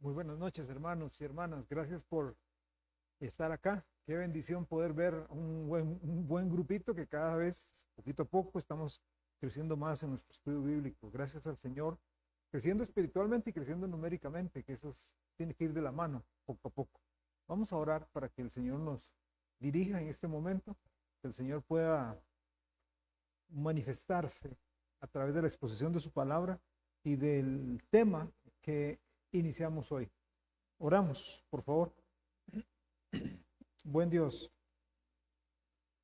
Muy buenas noches, hermanos y hermanas. Gracias por estar acá. Qué bendición poder ver un buen grupito que cada vez, poquito a poco, estamos creciendo más en nuestro estudio bíblico. Gracias al Señor, creciendo espiritualmente y creciendo numéricamente, que tiene que ir de la mano, poco a poco. Vamos a orar para que el Señor nos dirija en este momento, que el Señor pueda manifestarse a través de la exposición de su palabra y del tema que iniciamos hoy. Oramos, por favor. Buen Dios,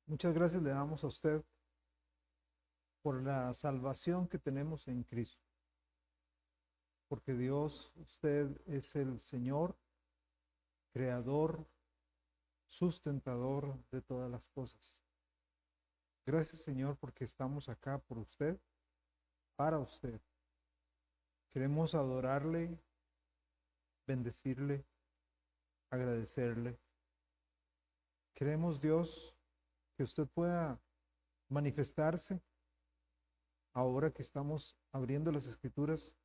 muchas gracias le damos a usted por la salvación que tenemos en Cristo, porque Dios, usted es el Señor, creador, sustentador de todas las cosas. Gracias, Señor, porque estamos acá por usted, para usted. Queremos adorarle, bendecirle, agradecerle. Queremos, Dios, que usted pueda manifestarse ahora que estamos abriendo las escrituras,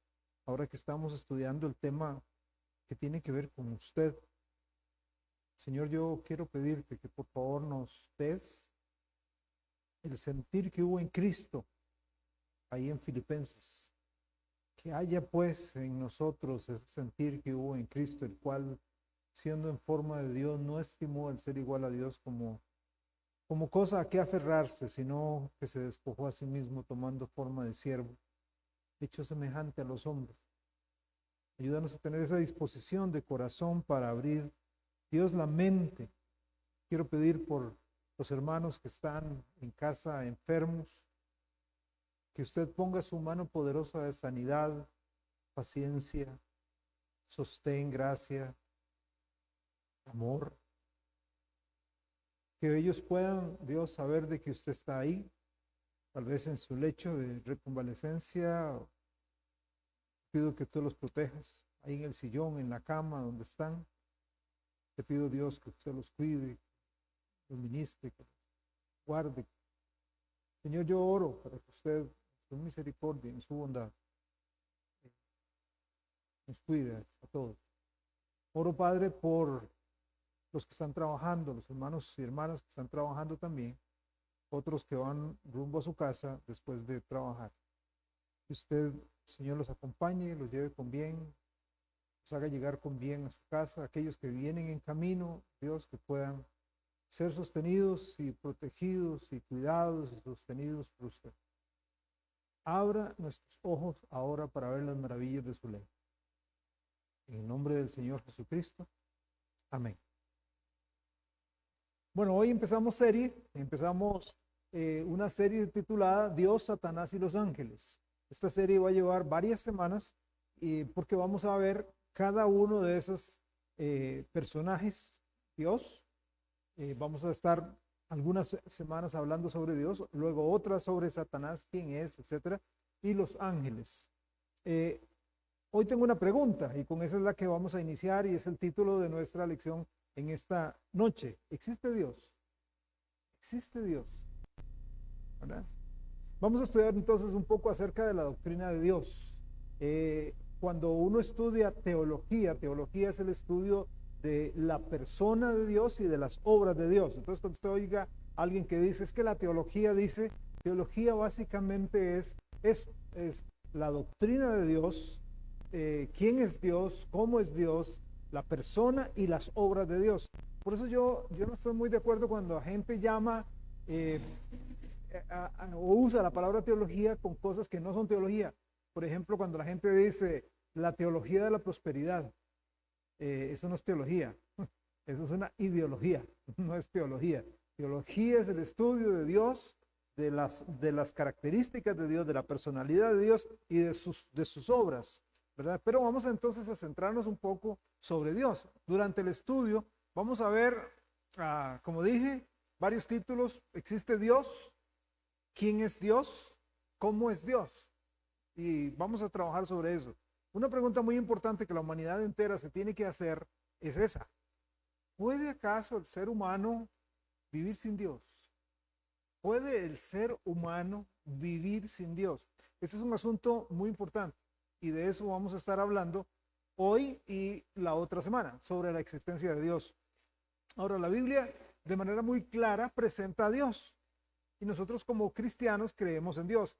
ahora que estamos estudiando el tema que tiene que ver con usted. Señor, yo quiero pedirte que por favor nos des el sentir que hubo en Cristo, ahí en Filipenses. Que haya pues en nosotros ese sentir que hubo en Cristo, el cual, siendo en forma de Dios, no estimó el ser igual a Dios como cosa a que aferrarse, sino que se despojó a sí mismo tomando forma de siervo, hecho semejante a los hombres. Ayúdanos a tener esa disposición de corazón para abrir, Dios, la mente. Quiero pedir por los hermanos que están en casa enfermos, que usted ponga su mano poderosa de sanidad, paciencia, sostén, gracia, amor. Que ellos puedan, Dios, saber de que usted está ahí, tal vez en su lecho de reconvalecencia. Pido que tú los protejas ahí en el sillón, en la cama, donde están. Te pido, Dios, que usted los cuide, los ministre, que los guarde. Señor, yo oro para que usted, en su misericordia, en su bondad, nos cuide a todos. Oro, Padre, por los que están trabajando, los hermanos y hermanas que están trabajando también, otros que van rumbo a su casa después de trabajar. Que usted, Señor, los acompañe, los lleve con bien, los haga llegar con bien a su casa. Aquellos que vienen en camino, Dios, que puedan ser sostenidos y protegidos y cuidados y sostenidos por usted. Abra nuestros ojos ahora para ver las maravillas de su ley. En el nombre del Señor Jesucristo. Amén. Bueno, hoy empezamos una serie titulada Dios, Satanás y los ángeles. Esta serie va a llevar varias semanas porque vamos a ver cada uno de esos personajes, Dios. Vamos a estar algunas semanas hablando sobre Dios, luego otras sobre Satanás, quién es, etcétera, y los ángeles. Eh, Hoy tengo una pregunta y con esa es la que vamos a iniciar y es el título de nuestra lección en esta noche. ¿Existe Dios? ¿Existe Dios? ¿Verdad? Vamos a estudiar entonces un poco acerca de la doctrina de Dios. Cuando uno estudia teología, teología es el estudio de la persona de Dios y de las obras de Dios. Entonces, cuando usted oiga a alguien que dice, es que la teología dice, teología básicamente es eso, es la doctrina de Dios, quién es Dios, cómo es Dios, la persona y las obras de Dios. Por eso yo no estoy muy de acuerdo cuando la gente llama eh, o usa la palabra teología con cosas que no son teología. Por ejemplo, cuando la gente dice la teología de la prosperidad, eso no es teología, eso es una ideología, no es teología. Teología es el estudio de Dios, de las características de Dios, de la personalidad de Dios y de sus obras, ¿verdad? Pero vamos entonces a centrarnos un poco sobre Dios. Durante el estudio vamos a ver, como dije, varios títulos. ¿Existe Dios? ¿Quién es Dios? ¿Cómo es Dios? Y vamos a trabajar sobre eso. Una pregunta muy importante que la humanidad entera se tiene que hacer es esa. ¿Puede acaso el ser humano vivir sin Dios? ¿Puede el ser humano vivir sin Dios? Ese es un asunto muy importante y de eso vamos a estar hablando hoy y la otra semana, sobre la existencia de Dios. Ahora, la Biblia de manera muy clara presenta a Dios y nosotros como cristianos creemos en Dios.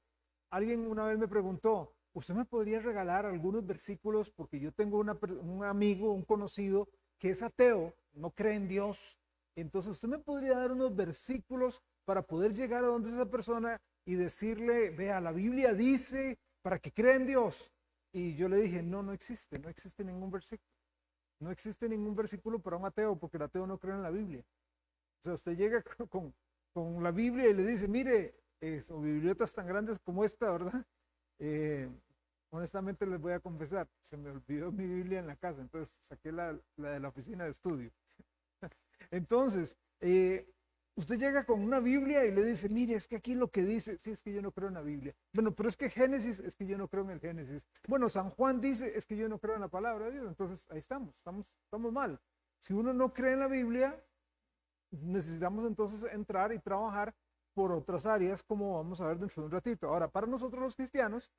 Alguien una vez me preguntó, ¿usted me podría regalar algunos versículos? Porque yo tengo un amigo, un conocido que es ateo, no cree en Dios. Entonces, ¿usted me podría dar unos versículos para poder llegar a donde esa persona y decirle, vea, la Biblia dice para que crea en Dios? Y yo le dije, no, no existe, no existe ningún versículo. No existe ningún versículo para un ateo, porque el ateo no cree en la Biblia. O sea, usted llega con la Biblia y le dice, mire, o bibliotecas tan grandes como esta, ¿verdad? Eh, honestamente les voy a confesar, se me olvidó mi Biblia en la casa, entonces saqué la de la oficina de estudio. Entonces, usted llega con una Biblia y le dice, mire, es que aquí lo que dice, sí, es que yo no creo en la Biblia. Bueno, pero es que Génesis, es que yo no creo en el Génesis. Bueno, San Juan dice, es que yo no creo en la palabra de Dios. Entonces, ahí estamos mal. Si uno no cree en la Biblia, necesitamos entonces entrar y trabajar por otras áreas, como vamos a ver dentro de un ratito. Ahora, para nosotros los cristianos,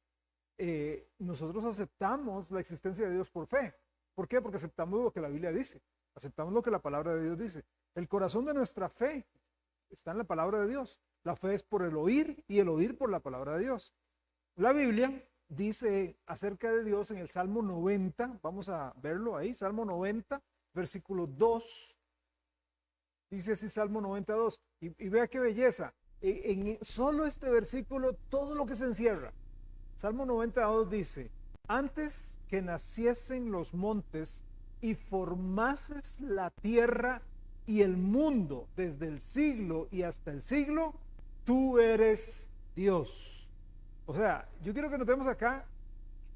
nosotros aceptamos la existencia de Dios por fe. ¿Por qué? Porque aceptamos lo que la Biblia dice, aceptamos lo que la palabra de Dios dice. El corazón de nuestra fe está en la palabra de Dios. La fe es por el oír y el oír por la palabra de Dios. La Biblia dice acerca de Dios en el Salmo 90, vamos a verlo ahí, Salmo 90, versículo 2. Dice así Salmo 92, y vea qué belleza. En solo este versículo, todo lo que se encierra. Salmo 92 dice, antes que naciesen los montes y formases la tierra y el mundo desde el siglo y hasta el siglo, tú eres Dios. O sea, yo quiero que notemos acá,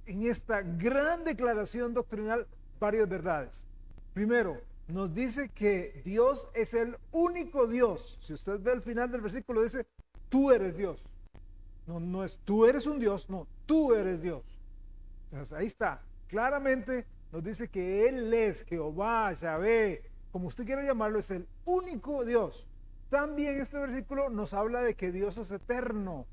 en esta gran declaración doctrinal, varias verdades. Primero, nos dice que Dios es el único Dios. Si usted ve al final del versículo, dice, tú eres Dios. No, no es tú eres un Dios, no, tú eres Dios. Entonces, ahí está. Claramente nos dice que Él es Jehová, Yahvé, como usted quiera llamarlo, es el único Dios. También este versículo nos habla de que Dios es eterno.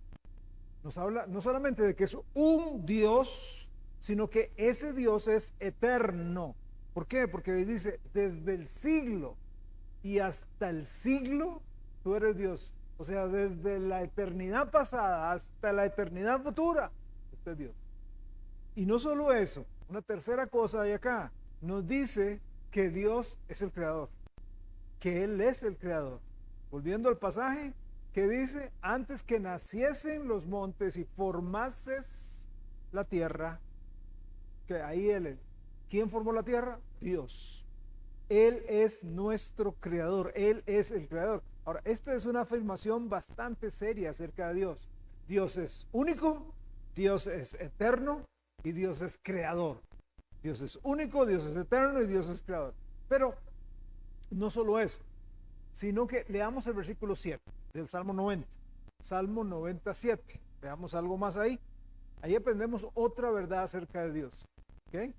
Nos habla no solamente de que es un Dios, sino que ese Dios es eterno. ¿Por qué? Porque dice, desde el siglo y hasta el siglo, tú eres Dios. O sea, desde la eternidad pasada hasta la eternidad futura, este es Dios. Y no solo eso, una tercera cosa hay acá. Nos dice que Dios es el creador, que Él es el creador. Volviendo al pasaje, que dice, antes que naciesen los montes y formases la tierra, que ahí Él, ¿quién formó la tierra? Dios. Él es nuestro creador, Él es el creador. Ahora, esta es una afirmación bastante seria acerca de Dios. Dios es único, Dios es eterno y Dios es creador. Dios es único, Dios es eterno y Dios es creador. Pero no solo eso, sino que leamos el versículo 7 del Salmo 90. Salmo 97. Veamos algo más ahí. Ahí aprendemos otra verdad acerca de Dios. ¿Okay?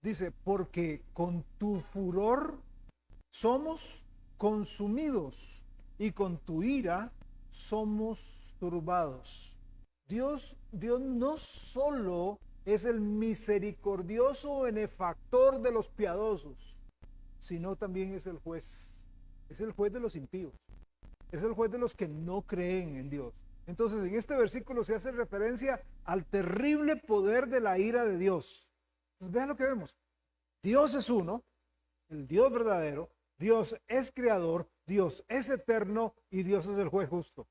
Dice, porque con tu furor somos consumidos y con tu ira somos turbados. Dios no solo es el misericordioso benefactor de los piadosos, sino también es el juez. Es el juez de los impíos. Es el juez de los que no creen en Dios. Entonces, en este versículo se hace referencia al terrible poder de la ira de Dios. Entonces, vean lo que vemos. Dios es uno, el Dios verdadero, Dios es creador, Dios es eterno y Dios es el juez justo.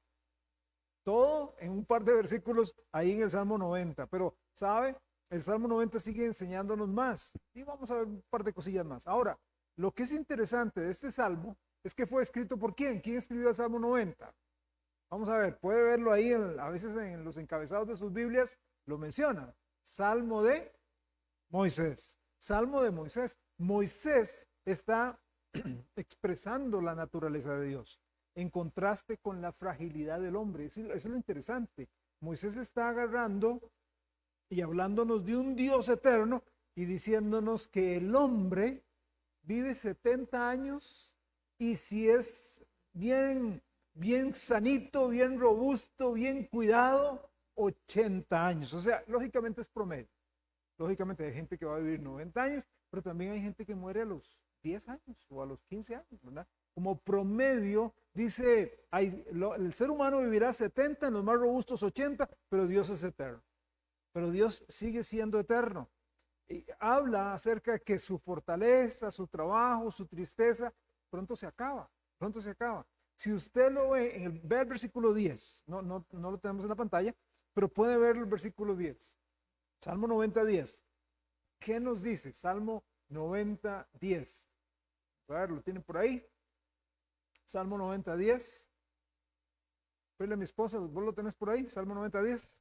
Todo en un par de versículos ahí en el Salmo 90. Pero, ¿sabe? El Salmo 90 sigue enseñándonos más. Y vamos a ver un par de cosillas más. Ahora, lo que es interesante de este Salmo es que fue escrito por ¿quién? ¿Quién escribió el Salmo 90? Vamos a ver, puede verlo ahí, a veces en los encabezados de sus Biblias lo mencionan. Salmo de Moisés. Salmo de Moisés. Moisés está expresando la naturaleza de Dios en contraste con la fragilidad del hombre. Eso es lo interesante. Moisés está agarrando y hablándonos de un Dios eterno y diciéndonos que el hombre vive 70 años y si es bien sanito, bien robusto, bien cuidado, 80 años. O sea, lógicamente es promedio. Lógicamente hay gente que va a vivir 90 años, pero también hay gente que muere a los 10 años o a los 15 años, ¿verdad? Como promedio, dice, el ser humano vivirá 70, en los más robustos 80, pero Dios es eterno. Pero Dios sigue siendo eterno. Y habla acerca de que su fortaleza, su trabajo, su tristeza, pronto se acaba, pronto se acaba. Si usted lo ve, ve el versículo 10, no lo tenemos en la pantalla, pero puede ver el versículo 10. Salmo 90, 10. ¿Qué nos dice? Salmo 90, 10. A ver, ¿lo tienen por ahí? Salmo 90, 10. Pele a mi esposa, ¿vos lo tenés por ahí? Salmo 90, 10.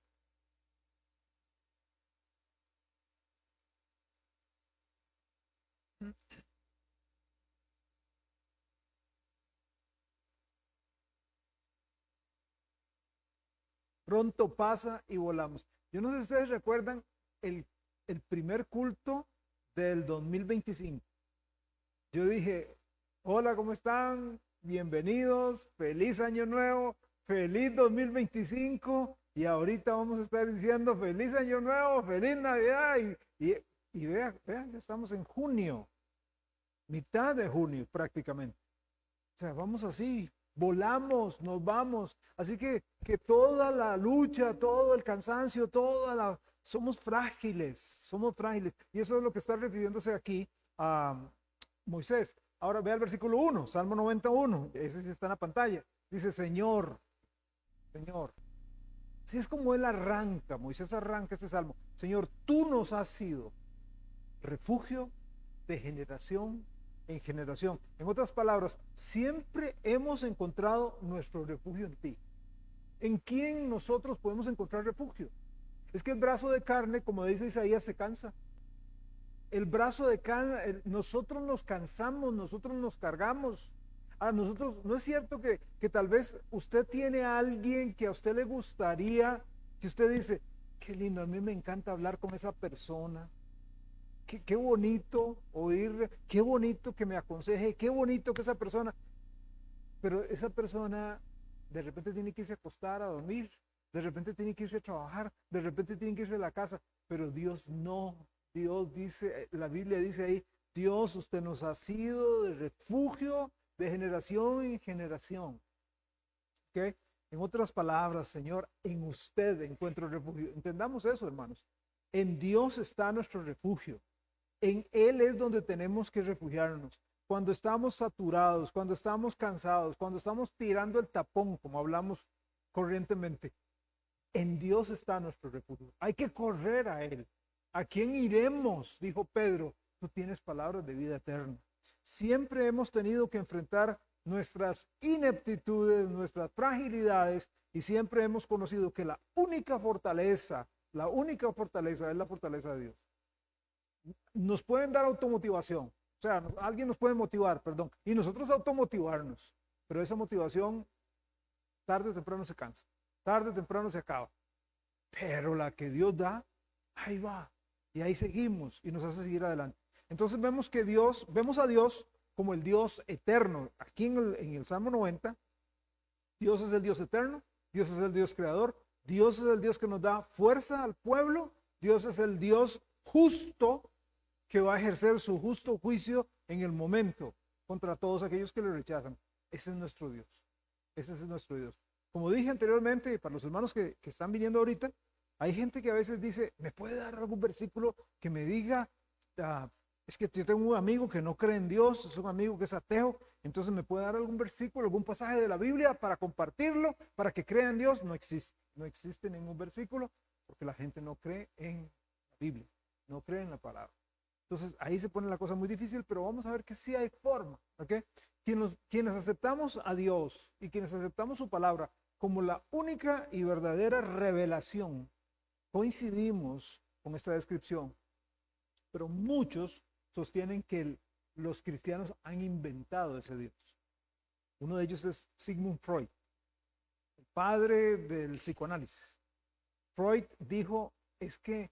Pronto pasa y volamos. Yo no sé si ustedes recuerdan el, el primer culto del 2025. Yo dije, hola, ¿cómo están? Bienvenidos, feliz año nuevo, feliz 2025. Y ahorita vamos a estar diciendo feliz año nuevo, feliz Navidad. Y vea, ya estamos en junio, mitad de junio prácticamente. O sea, vamos así, volamos, nos vamos. Así que toda la lucha, todo el cansancio, somos frágiles, somos frágiles. Y eso es lo que está refiriéndose aquí a Moisés. Ahora vea el versículo 1, Salmo 91, ese sí está en la pantalla. Dice, Señor, Señor. Así es como él arranca, Moisés arranca este salmo. Señor, tú nos has sido refugio de generación en generación. En otras palabras, siempre hemos encontrado nuestro refugio en ti. ¿En quién nosotros podemos encontrar refugio? Es que el brazo de carne, como dice Isaías, se cansa. El brazo de carne, nosotros nos cansamos, nosotros nos cargamos. A nosotros, ¿no es cierto que tal vez usted tiene a alguien que a usted le gustaría, que usted dice, qué lindo, a mí me encanta hablar con esa persona? Qué bonito oír, qué bonito que me aconseje, qué bonito que esa persona, pero esa persona de repente tiene que irse a acostar a dormir, de repente tiene que irse a trabajar, de repente tiene que irse a la casa, pero Dios no. Dios dice, la Biblia dice ahí, Dios, usted nos ha sido de refugio de generación en generación. ¿Ok? En otras palabras, Señor, en usted encuentro refugio. Entendamos eso, hermanos. En Dios está nuestro refugio. En Él es donde tenemos que refugiarnos. Cuando estamos saturados, cuando estamos cansados, cuando estamos tirando el tapón, como hablamos corrientemente, en Dios está nuestro refugio. Hay que correr a Él. ¿A quién iremos? Dijo Pedro. Tú tienes palabras de vida eterna. Siempre hemos tenido que enfrentar nuestras ineptitudes, nuestras fragilidades, y siempre hemos conocido que la única fortaleza es la fortaleza de Dios. Nos pueden dar automotivación, o sea, alguien nos puede motivar, perdón, y nosotros automotivarnos, pero esa motivación tarde o temprano se cansa, tarde o temprano se acaba, pero la que Dios da, ahí va, y ahí seguimos y nos hace seguir adelante. Entonces vemos a Dios como el Dios eterno. Aquí en el Salmo 90, Dios es el Dios eterno, Dios es el Dios creador, Dios es el Dios que nos da fuerza al pueblo, Dios es el Dios justo que va a ejercer su justo juicio en el momento contra todos aquellos que le rechazan. Ese es nuestro Dios. Ese es nuestro Dios. Como dije anteriormente, para los hermanos que están viniendo ahorita, hay gente que a veces dice, ¿me puede dar algún versículo que me diga, es que yo tengo un amigo que no cree en Dios, es un amigo que es ateo, entonces me puede dar algún versículo, algún pasaje de la Biblia para compartirlo, para que crea en Dios? No existe, no existe ningún versículo, porque la gente no cree en la Biblia, no cree en la palabra. Entonces ahí se pone la cosa muy difícil, pero vamos a ver que sí hay forma, ¿ok? Quienes aceptamos a Dios y quienes aceptamos su palabra como la única y verdadera revelación, coincidimos con esta descripción, pero muchos sostienen que los cristianos han inventado ese Dios. Uno de ellos es Sigmund Freud, el padre del psicoanálisis. Freud dijo, es que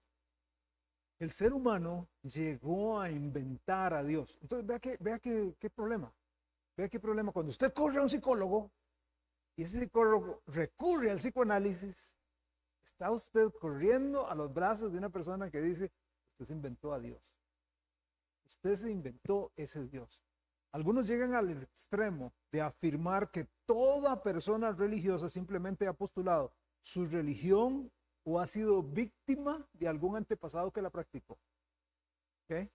el ser humano llegó a inventar a Dios. Entonces, vea qué problema. Vea qué problema. Cuando usted corre a un psicólogo y ese psicólogo recurre al psicoanálisis, está usted corriendo a los brazos de una persona que dice, usted se inventó a Dios. Usted se inventó ese Dios. Algunos llegan al extremo de afirmar que toda persona religiosa simplemente ha postulado su religión o ha sido víctima de algún antepasado que la practicó. ¿Okay?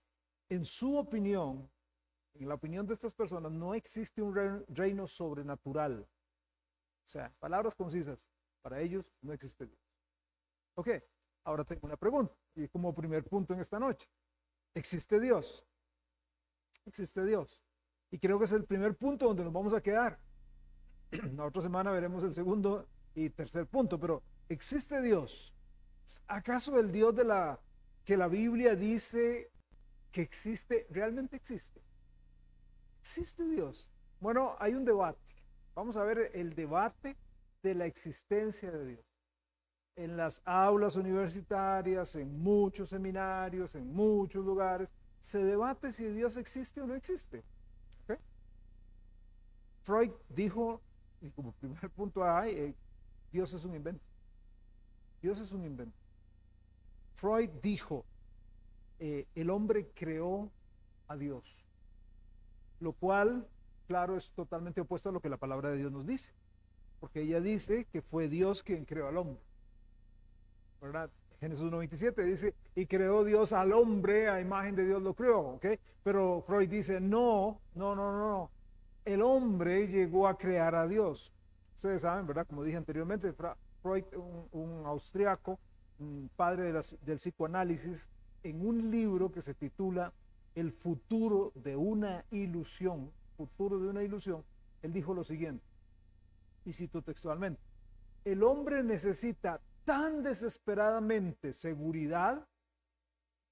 En su opinión, en la opinión de estas personas, no existe un reino sobrenatural. O sea, palabras concisas, para ellos no existe Dios. Ok, ahora tengo una pregunta, y como primer punto en esta noche. ¿Existe Dios? ¿Existe Dios? Y creo que es el primer punto donde nos vamos a quedar. La otra semana veremos el segundo y tercer punto, pero ¿existe Dios? ¿Acaso el Dios que la Biblia dice que existe, realmente existe? ¿Existe Dios? Bueno, hay un debate. Vamos a ver el debate de la existencia de Dios. En las aulas universitarias, en muchos seminarios, en muchos lugares, se debate si Dios existe o no existe. ¿Okay? Freud dijo, y como primer punto hay, Dios es un invento. Dios es un invento. Freud dijo, el hombre creó a Dios, lo cual, claro, es totalmente opuesto a lo que la palabra de Dios nos dice, porque ella dice que fue Dios quien creó al hombre, ¿verdad? Génesis 1:27 dice, y creó Dios al hombre, a imagen de Dios lo creó, ¿ok? Pero Freud dice, no, el hombre llegó a crear a Dios. Ustedes saben, ¿verdad? Como dije anteriormente, Freud, un austriaco, un padre del psicoanálisis, en un libro que se titula El futuro de una ilusión, él dijo lo siguiente, y cito textualmente, el hombre necesita tan desesperadamente seguridad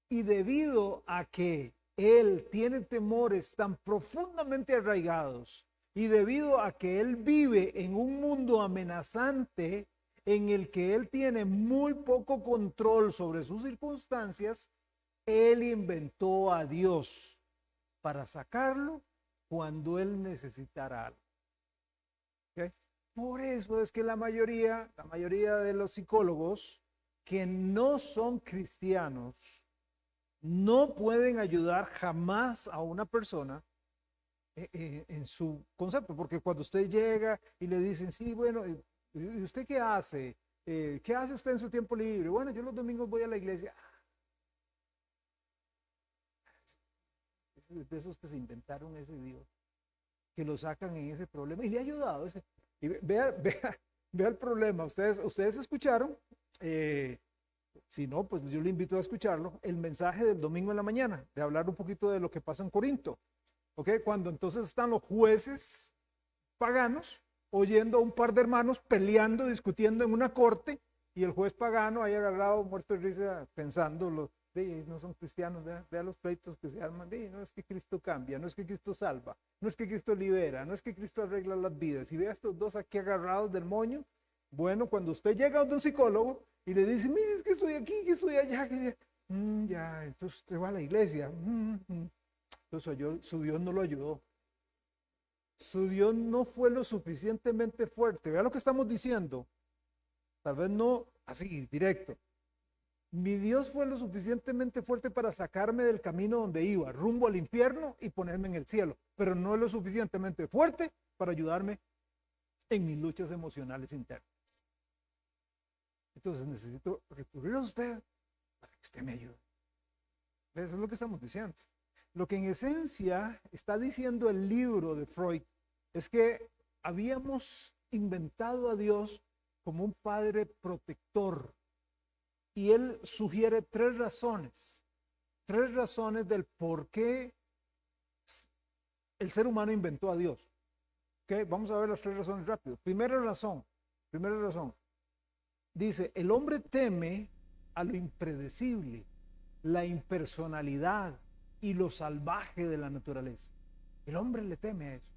y debido a que él tiene temores tan profundamente arraigados y debido a que él vive en un mundo amenazante en el que él tiene muy poco control sobre sus circunstancias, él inventó a Dios para sacarlo cuando él necesitara algo. ¿Okay? Por eso es que la mayoría de los psicólogos que no son cristianos no pueden ayudar jamás a una persona en su concepto, porque cuando usted llega y le dicen, sí, bueno, ¿y usted qué hace? ¿Qué hace usted en su tiempo libre? Bueno, yo los domingos voy a la iglesia. De esos que se inventaron ese Dios, que lo sacan en ese problema y le ha ayudado. Y vea el problema. Ustedes escucharon, si no, pues yo le invito a escucharlo, el mensaje del domingo en la mañana, de hablar un poquito de lo que pasa en Corinto. ¿Ok? Cuando entonces están los jueces paganos oyendo a un par de hermanos peleando, discutiendo en una corte, y el juez pagano ahí agarrado, muerto de risa, pensando, no son cristianos, vea los pleitos que se arman, no es que Cristo cambia, no es que Cristo salva, no es que Cristo libera, no es que Cristo arregla las vidas. Y ve a estos dos aquí agarrados del moño. Bueno, cuando usted llega a un psicólogo y le dice, mire, es que estoy aquí, que estoy allá, ya, entonces usted va a la iglesia. Entonces su Dios no lo ayudó. Su Dios no fue lo suficientemente fuerte. Vea lo que estamos diciendo. Tal vez no así, directo. Mi Dios fue lo suficientemente fuerte para sacarme del camino donde iba, rumbo al infierno y ponerme en el cielo, pero no es lo suficientemente fuerte para ayudarme en mis luchas emocionales internas. Entonces necesito recurrir a usted para que usted me ayude. Eso es lo que estamos diciendo. Lo que en esencia está diciendo el libro de Freud es que habíamos inventado a Dios como un padre protector. Y él sugiere tres razones del por qué el ser humano inventó a Dios. ¿Okay? Vamos a ver las tres razones rápido. Primera razón, dice, el hombre teme a lo impredecible, la impersonalidad y lo salvaje de la naturaleza. El hombre le teme a eso,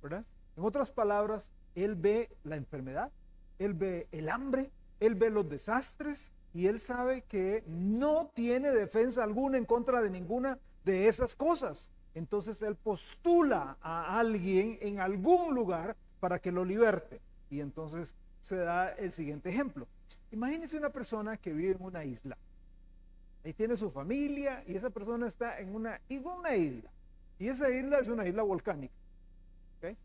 ¿verdad? En otras palabras, él ve la enfermedad, él ve el hambre, él ve los desastres, y él sabe que no tiene defensa alguna en contra de ninguna de esas cosas. Entonces él postula a alguien en algún lugar para que lo liberte. Y entonces se da el siguiente ejemplo. Imagínense una persona que vive en una isla. ahí tiene su familia y esa persona está en una isla. Y esa isla es una isla volcánica. ¿Ok?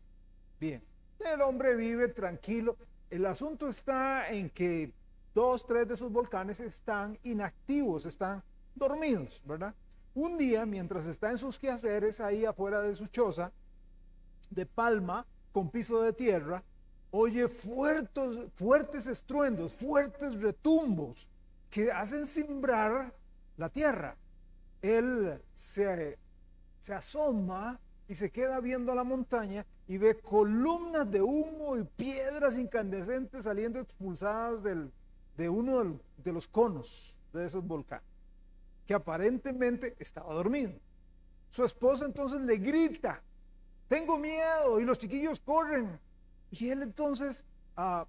Bien, el hombre vive tranquilo. El asunto está en que dos, tres de sus volcanes están inactivos, están dormidos, ¿verdad? Un día, mientras está en sus quehaceres ahí afuera de su choza de palma con piso de tierra, oye fuertes estruendos, fuertes retumbos que hacen cimbrar la tierra. Él se asoma y se queda viendo la montaña y ve columnas de humo y piedras incandescentes saliendo expulsadas de uno de los conos de esos volcanes, que aparentemente estaba dormido. Su esposa entonces le grita, tengo miedo, y los chiquillos corren. Y él entonces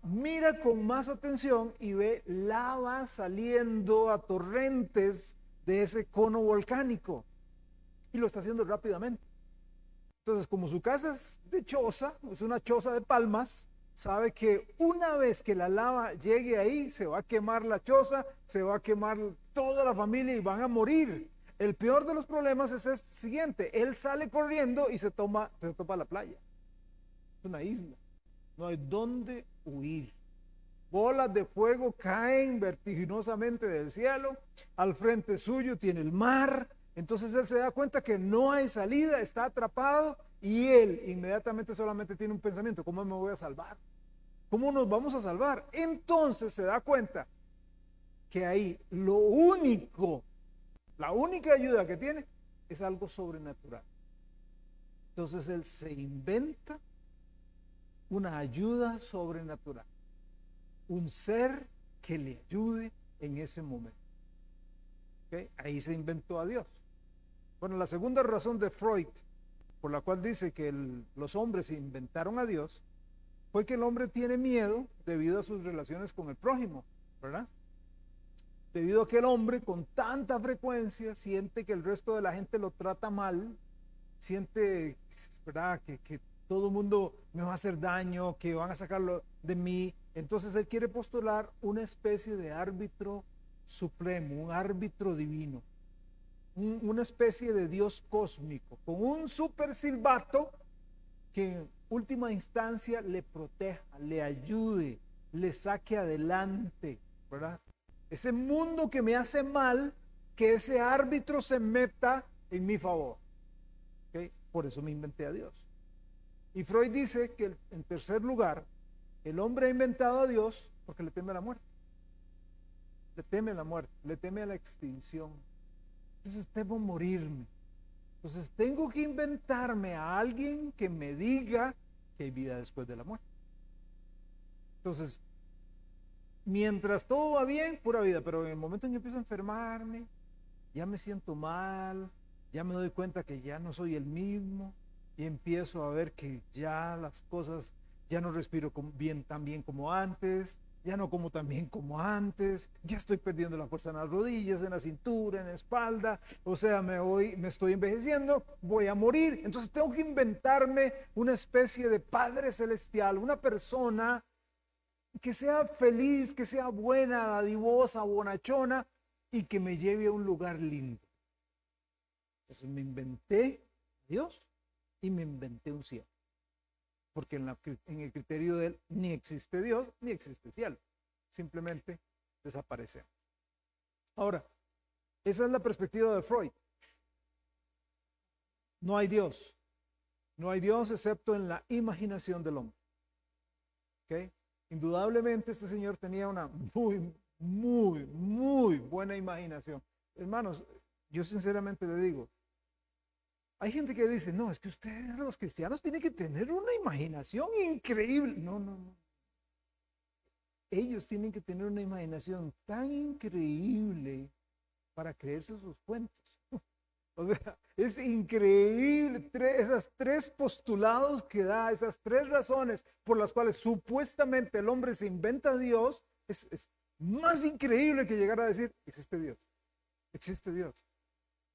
mira con más atención y ve lava saliendo a torrentes de ese cono volcánico. Y lo está haciendo rápidamente. Entonces, como su casa es de choza, es una choza de palmas, sabe que una vez que la lava llegue ahí, se va a quemar la choza, se va a quemar toda la familia y van a morir. El peor de los problemas es el siguiente, él sale corriendo y se topa la playa. Es una isla, no hay dónde huir. Bolas de fuego caen vertiginosamente del cielo, al frente suyo tiene el mar, entonces él se da cuenta que no hay salida, está atrapado y él inmediatamente solamente tiene un pensamiento, ¿cómo me voy a salvar? ¿Cómo nos vamos a salvar? Entonces se da cuenta que ahí la única ayuda que tiene es algo sobrenatural. Entonces él se inventa una ayuda sobrenatural, un ser que le ayude en ese momento. ¿Okay? Ahí se inventó a Dios. Bueno, la segunda razón de Freud, por la cual dice que los hombres inventaron a Dios, fue que el hombre tiene miedo debido a sus relaciones con el prójimo, ¿verdad? Debido a que el hombre con tanta frecuencia siente que el resto de la gente lo trata mal, siente, ¿verdad?, que todo el mundo me va a hacer daño, que van a sacarlo de mí. Entonces él quiere postular una especie de árbitro supremo, un árbitro divino, una especie de Dios cósmico, con un super silbato que en última instancia le proteja, le ayude, le saque adelante, ¿verdad? Ese mundo que me hace mal, que ese árbitro se meta en mi favor. ¿Okay? Por eso me inventé a Dios. Y Freud dice que en tercer lugar, el hombre ha inventado a Dios porque le teme a la muerte. Le teme a la muerte, le teme a la extinción. Entonces temo morirme. Entonces tengo que inventarme a alguien que me diga que hay vida después de la muerte. Entonces, mientras todo va bien, pura vida, pero en el momento en que empiezo a enfermarme, ya me siento mal, ya me doy cuenta que ya no soy el mismo y empiezo a ver que ya las cosas, ya no respiro bien tan bien como antes, ya no como tan bien como antes, ya estoy perdiendo la fuerza en las rodillas, en la cintura, en la espalda, o sea, me estoy envejeciendo, voy a morir, entonces tengo que inventarme una especie de Padre Celestial, una persona que sea feliz, que sea buena, dadivosa, bonachona y que me lleve a un lugar lindo. Entonces me inventé Dios y me inventé un cielo. Porque en el criterio de él ni existe Dios ni existe cielo. Simplemente desaparecemos. Ahora, esa es la perspectiva de Freud. No hay Dios. No hay Dios excepto en la imaginación del hombre. ¿Okay? Indudablemente este señor tenía una muy buena imaginación. Hermanos, yo sinceramente le digo, hay gente que dice, no, es que ustedes los cristianos tienen que tener una imaginación increíble. No. Ellos tienen que tener una imaginación tan increíble para creerse sus cuentos. O sea, es increíble esas tres postulados que da, esas tres razones por las cuales supuestamente el hombre se inventa a Dios, es más increíble que llegar a decir, existe Dios, existe Dios.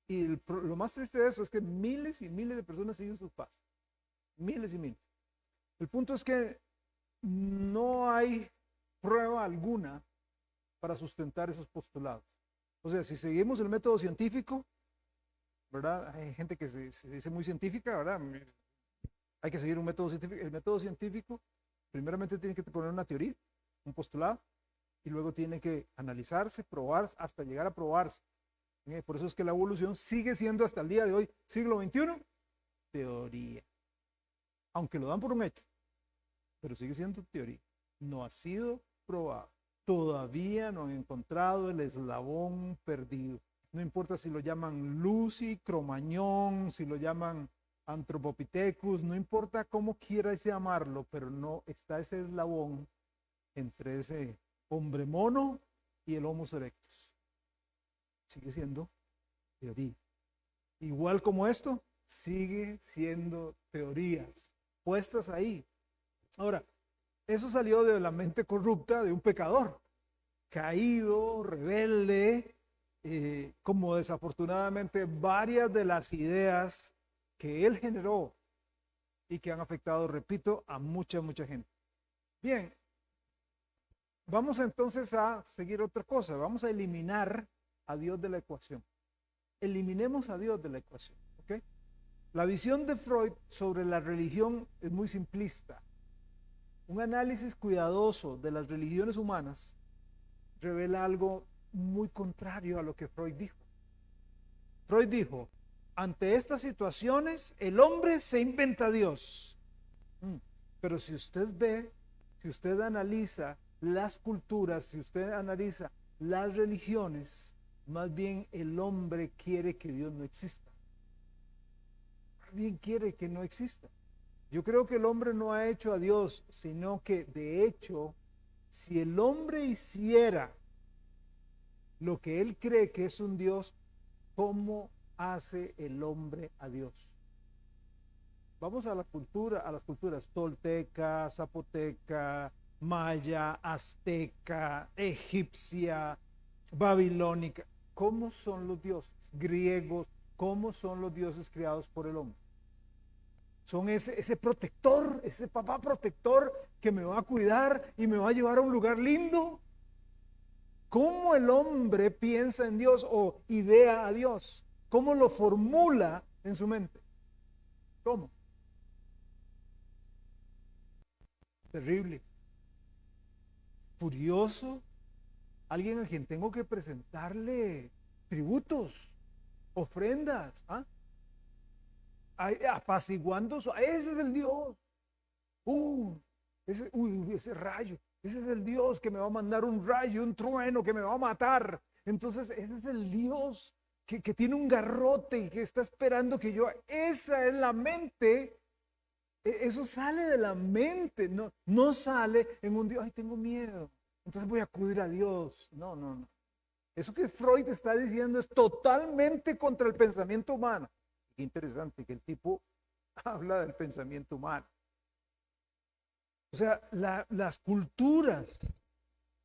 Y lo más triste de eso es que miles y miles de personas siguen sus pasos, miles y miles. El punto es que no hay prueba alguna para sustentar esos postulados. O sea, si seguimos el método científico, ¿verdad? Hay gente que se dice muy científica, ¿verdad? Hay que seguir un método científico. El método científico, primeramente tiene que poner una teoría, un postulado, y luego tiene que analizarse, probarse, hasta llegar a probarse. Por eso es que la evolución sigue siendo hasta el día de hoy, siglo XXI, teoría. Aunque lo dan por un hecho, pero sigue siendo teoría. No ha sido probado. Todavía no han encontrado el eslabón perdido. No importa si lo llaman Lucy, Cromañón, si lo llaman Anthropopithecus, no importa cómo quieras llamarlo, pero no está ese eslabón entre ese hombre mono y el Homo erectus. Sigue siendo teoría. Igual como esto, sigue siendo teorías puestas ahí. Ahora, eso salió de la mente corrupta de un pecador, caído, rebelde, como desafortunadamente varias de las ideas que él generó y que han afectado, repito, a mucha gente. Bien, vamos entonces a seguir otra cosa, vamos a eliminar a Dios de la ecuación. Eliminemos a Dios de la ecuación, ¿ok? La visión de Freud sobre la religión es muy simplista. Un análisis cuidadoso de las religiones humanas revela algo muy contrario a lo que Freud dijo. Freud dijo, ante estas situaciones, el hombre se inventa a Dios. Pero si usted ve, si usted analiza las culturas, si usted analiza las religiones, más bien el hombre quiere que Dios no exista. Más bien quiere que no exista. Yo creo que el hombre no ha hecho a Dios, sino que de hecho, si el hombre hiciera lo que él cree que es un Dios, ¿cómo hace el hombre a Dios? Vamos a la cultura, a las culturas tolteca, zapoteca, maya, azteca, egipcia, babilónica. ¿Cómo son los dioses? Griegos, ¿cómo son los dioses creados por el hombre? Son ese protector, ese papá protector que me va a cuidar y me va a llevar a un lugar lindo. ¿Cómo el hombre piensa en Dios o idea a Dios? ¿Cómo lo formula en su mente? ¿Cómo? Terrible. Furioso. Alguien a quien tengo que presentarle tributos, ofrendas, ¿ah? Apaciguando, ese es el Dios. Ese rayo, ese es el Dios que me va a mandar un rayo, un trueno que me va a matar. Entonces, ese es el Dios que tiene un garrote y que está esperando que yo, esa es la mente. Eso sale de la mente, no sale en un Dios, ay, tengo miedo, entonces voy a acudir a Dios. No. Eso que Freud está diciendo es totalmente contra el pensamiento humano. Qué interesante que el tipo habla del pensamiento humano. O sea, las culturas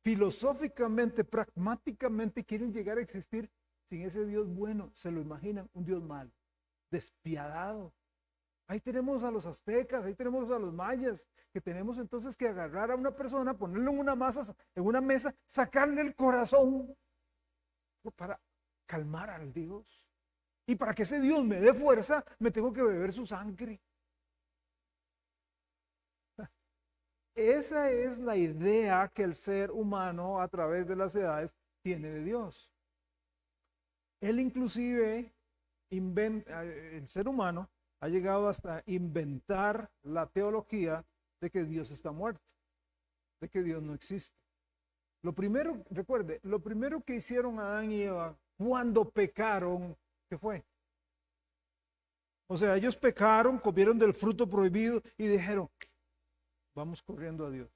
filosóficamente, pragmáticamente quieren llegar a existir sin ese Dios bueno. Se lo imaginan, un Dios malo, despiadado. Ahí tenemos a los aztecas, ahí tenemos a los mayas, que tenemos entonces que agarrar a una persona, ponerlo en una mesa, sacarle el corazón para calmar al Dios. Y para que ese Dios me dé fuerza, me tengo que beber su sangre. Esa es la idea que el ser humano a través de las edades tiene de Dios. Él inclusive inventa, el ser humano ha llegado hasta inventar la teología de que Dios está muerto, de que Dios no existe. Lo primero, recuerde, lo primero que hicieron Adán y Eva cuando pecaron, ¿qué fue? O sea, ellos pecaron, comieron del fruto prohibido y dijeron, vamos corriendo a Dios.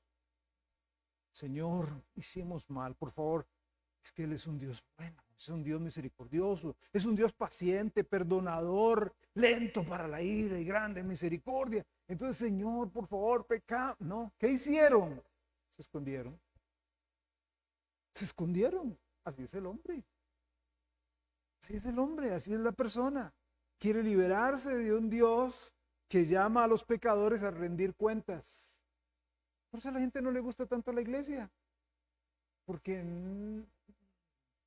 Señor, hicimos mal, por favor. Es que Él es un Dios bueno, es un Dios misericordioso, es un Dios paciente, perdonador, lento para la ira y grande en misericordia. Entonces, Señor, por favor, pecado. No, ¿qué hicieron? Se escondieron. Se escondieron. Así es el hombre. Así es el hombre, así es la persona. Quiere liberarse de un Dios que llama a los pecadores a rendir cuentas. Por eso a la gente no le gusta tanto la iglesia. Porque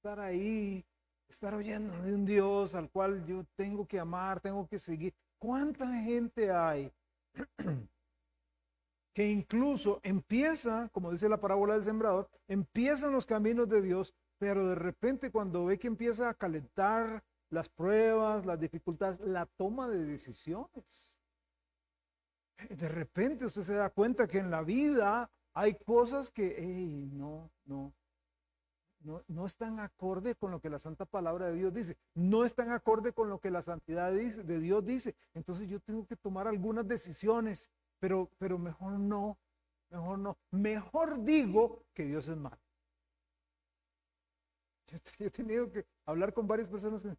estar ahí, estar oyendo de un Dios al cual yo tengo que amar, tengo que seguir. ¿Cuánta gente hay que incluso empieza, como dice la parábola del sembrador, empiezan los caminos de Dios, pero de repente cuando ve que empieza a calentar las pruebas, las dificultades, la toma de decisiones? De repente usted se da cuenta que en la vida hay cosas que no están acorde con lo que la santa palabra de Dios dice, no están acorde con lo que la santidad de Dios dice. Entonces yo tengo que tomar algunas decisiones, pero mejor no, mejor digo que Dios es malo. Yo he tenido que hablar con varias personas que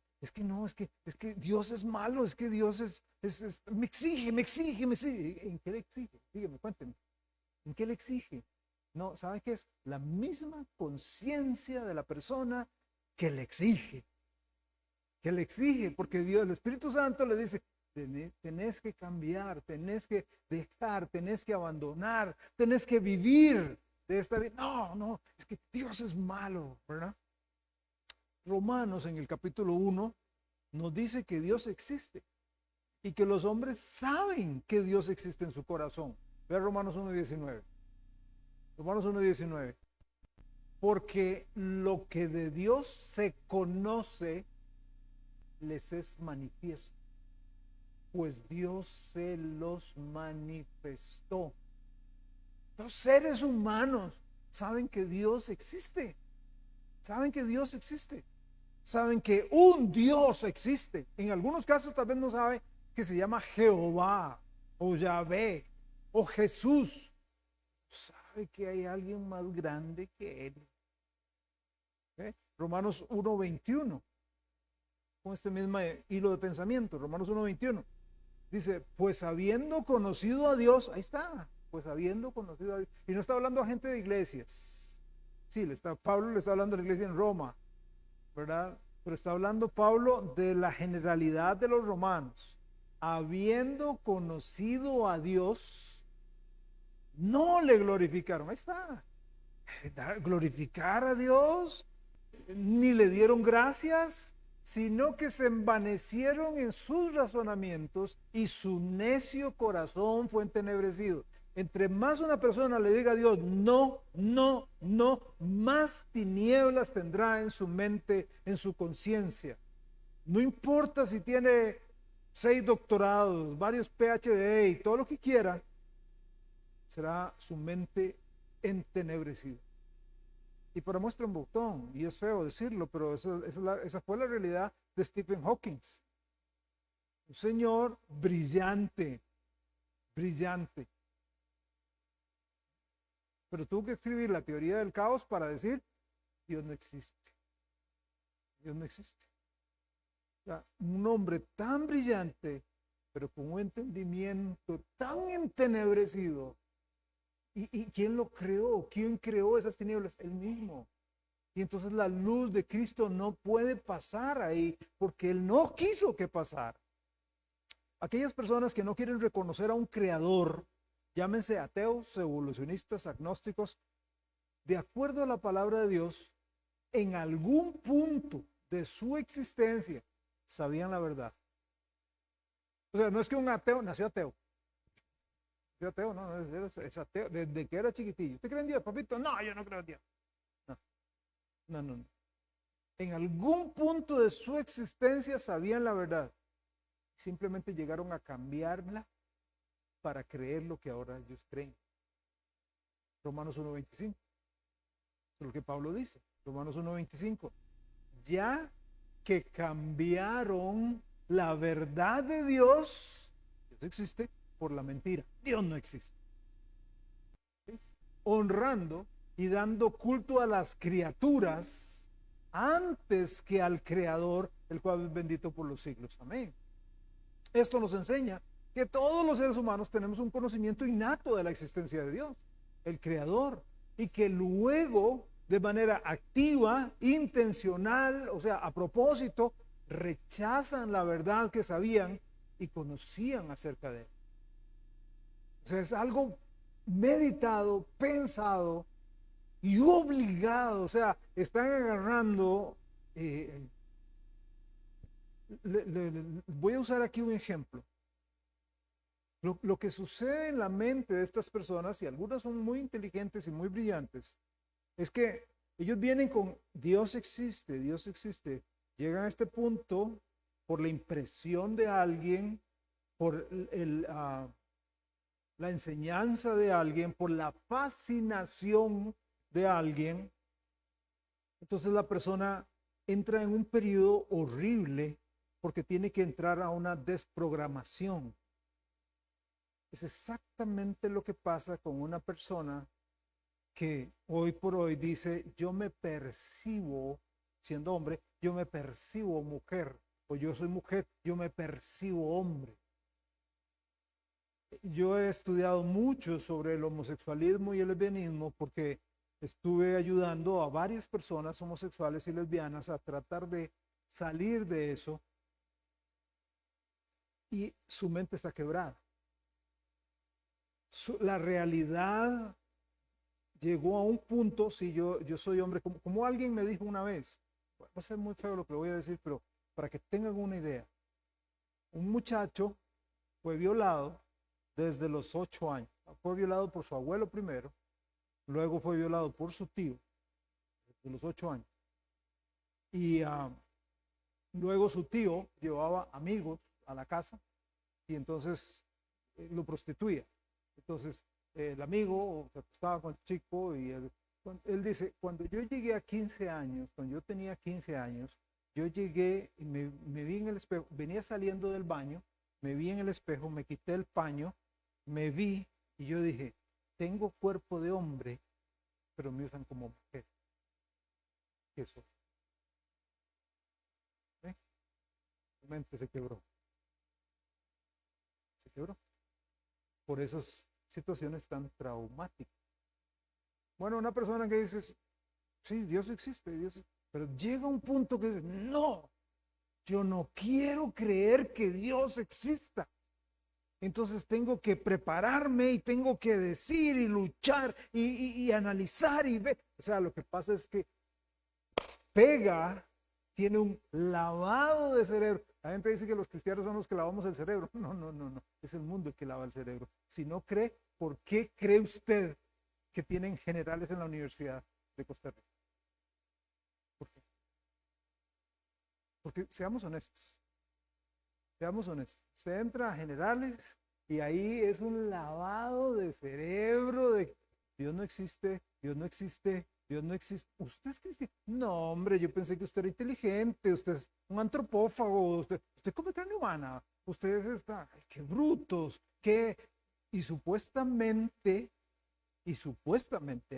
es que Dios es malo, es que Dios me exige. ¿En qué le exige? Dígame, cuénteme. ¿En qué le exige? No, ¿sabe qué es? La misma conciencia de la persona que le exige. Porque Dios, el Espíritu Santo le dice, tenés que cambiar, tenés que dejar, tenés que abandonar, tenés que vivir de esta vida. No, es que Dios es malo, ¿verdad? Romanos en el capítulo 1 nos dice que Dios existe y que los hombres saben que Dios existe en su corazón. Ve Romanos 1:19. Romanos 1:19. Porque lo que de Dios se conoce les es manifiesto, pues Dios se los manifestó. Los seres humanos saben que Dios existe. Saben que Dios existe. Saben que un Dios existe. En algunos casos tal vez no sabe que se llama Jehová o Yahvé o Jesús. Sabe que hay alguien más grande que él. ¿Okay? Romanos 1:21. Con este mismo hilo de pensamiento. Romanos 1:21. Dice, pues habiendo conocido a Dios, ahí está, pues habiendo conocido a Dios. Y no está hablando a gente de iglesias. Sí, Pablo le está hablando a la iglesia en Roma, ¿verdad? Pero está hablando Pablo de la generalidad de los romanos. Habiendo conocido a Dios, no le glorificaron. Ahí está. Glorificar a Dios, ni le dieron gracias, sino que se envanecieron en sus razonamientos y su necio corazón fue entenebrecido. Entre más una persona le diga a Dios, no, más tinieblas tendrá en su mente, en su conciencia. No importa si tiene 6 doctorados, varios PhD y todo lo que quiera, será su mente entenebrecida. Y para muestra un botón, y es feo decirlo, pero esa fue la realidad de Stephen Hawking. Un señor brillante, pero tuvo que escribir la teoría del caos para decir, Dios no existe. Dios no existe. O sea, un hombre tan brillante, pero con un entendimiento tan entenebrecido. ¿Y quién lo creó? ¿Quién creó esas tinieblas? Él mismo. Y entonces la luz de Cristo no puede pasar ahí, porque Él no quiso que pasara. Aquellas personas que no quieren reconocer a un creador, llámense ateos, evolucionistas, agnósticos, de acuerdo a la palabra de Dios, en algún punto de su existencia sabían la verdad. O sea, no es que un ateo nació ateo. Nació ateo, no, es ateo desde que era chiquitillo. ¿Usted cree en Dios, papito? No, yo no creo en Dios. No. En algún punto de su existencia sabían la verdad. Simplemente llegaron a cambiarla para creer lo que ahora ellos creen. Romanos 1:25. Es lo que Pablo dice. Romanos 1:25. Ya que cambiaron la verdad de Dios, Dios existe, por la mentira. Dios no existe. ¿Sí? Honrando y dando culto a las criaturas antes que al Creador, el cual es bendito por los siglos. Amén. Esto nos enseña que todos los seres humanos tenemos un conocimiento innato de la existencia de Dios, el Creador, y que luego, de manera activa, intencional, o sea, a propósito, rechazan la verdad que sabían y conocían acerca de él. O sea, es algo meditado, pensado, y obligados, o sea, están agarrando, eh, voy a usar aquí un ejemplo. Lo que sucede en la mente de estas personas, y algunas son muy inteligentes y muy brillantes, es que ellos vienen con Dios existe, Dios existe. Llegan a este punto por la impresión de alguien, por la enseñanza de alguien, por la fascinación de alguien. Entonces la persona entra en un periodo horrible porque tiene que entrar a una desprogramación. Es exactamente lo que pasa con una persona que hoy por hoy dice, yo me percibo, siendo hombre, yo me percibo mujer, o yo soy mujer, yo me percibo hombre. Yo he estudiado mucho sobre el homosexualismo y el lesbianismo porque estuve ayudando a varias personas homosexuales y lesbianas a tratar de salir de eso y su mente está quebrada. La realidad llegó a un punto, si yo soy hombre, como alguien me dijo una vez, va a ser muy feo lo que voy a decir, pero para que tengan una idea, un muchacho fue violado desde los 8 años, fue violado por su abuelo primero, luego fue violado por su tío, desde los 8 años, y luego su tío llevaba amigos a la casa y entonces lo prostituía. Entonces el amigo se acostaba con el chico y él dice, cuando yo llegué a 15 años, cuando yo tenía 15 años, yo llegué y me vi en el espejo, venía saliendo del baño, me vi en el espejo, me quité el paño, me vi y yo dije, tengo cuerpo de hombre, pero me usan como mujer. Eso. ¿Eh? Mi mente se quebró. Se quebró. Por esas situaciones tan traumáticas. Bueno, una persona que dice, sí, Dios existe, pero llega un punto que dice, no, yo no quiero creer que Dios exista. Entonces tengo que prepararme y tengo que decir y luchar y analizar y ver. O sea, lo que pasa es que pega, tiene un lavado de cerebro. La gente dice que los cristianos son los que lavamos el cerebro. No, no, no, no. Es el mundo el que lava el cerebro. Si no cree, ¿por qué cree usted que tienen generales en la Universidad de Costa Rica? ¿Por qué? Porque seamos honestos. Seamos honestos. Usted entra a generales y ahí es un lavado de cerebro de Dios no existe, Dios no existe, Dios no existe. ¿Usted es cristiano? No, hombre, yo pensé que usted era inteligente, usted es un antropófago, usted come carne humana, usted está, ay, qué brutos, qué. Y supuestamente,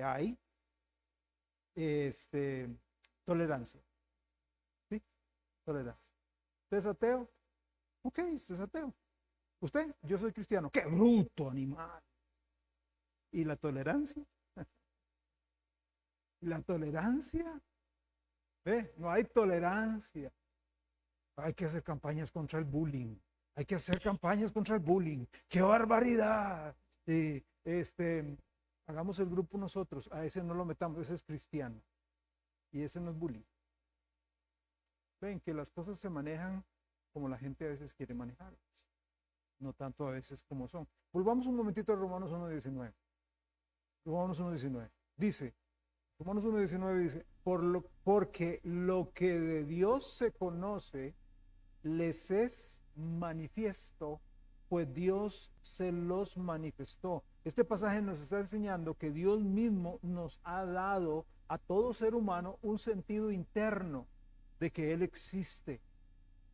hay tolerancia, ¿sí? Tolerancia. ¿Usted es ateo? Ok, usted es ateo. ¿Usted? Yo soy cristiano. ¡Qué bruto animal! ¿Y la tolerancia? ¿La tolerancia? ¿Ve? No hay tolerancia. Hay que hacer campañas contra el bullying. Hay que hacer campañas contra el bullying. ¡Qué barbaridad! Hagamos el grupo nosotros. A ese no lo metamos, ese es cristiano. Y ese no es bullying. Ven que las cosas se manejan como la gente a veces quiere manejarlas. No tanto a veces como son. Volvamos un momentito a Romanos 1.19. Romanos 1.19. Dice, Romanos 1.19 dice, porque lo que de Dios se conoce les es manifiesto, pues Dios se los manifestó. Este pasaje nos está enseñando que Dios mismo nos ha dado a todo ser humano un sentido interno de que Él existe.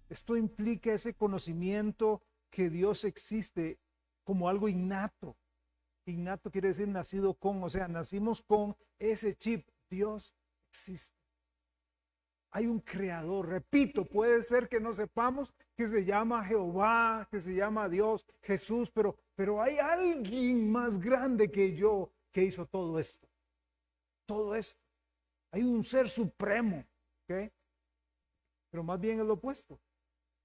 Esto implica ese conocimiento que Dios existe como algo innato. Innato quiere decir nacido con, o sea, nacimos con ese chip. Dios existe. Hay un creador, repito, puede ser que no sepamos que se llama Jehová, que se llama Dios, Jesús, pero hay alguien más grande que yo que hizo todo esto. Todo esto. Hay un ser supremo, ¿ok? Pero más bien es lo opuesto.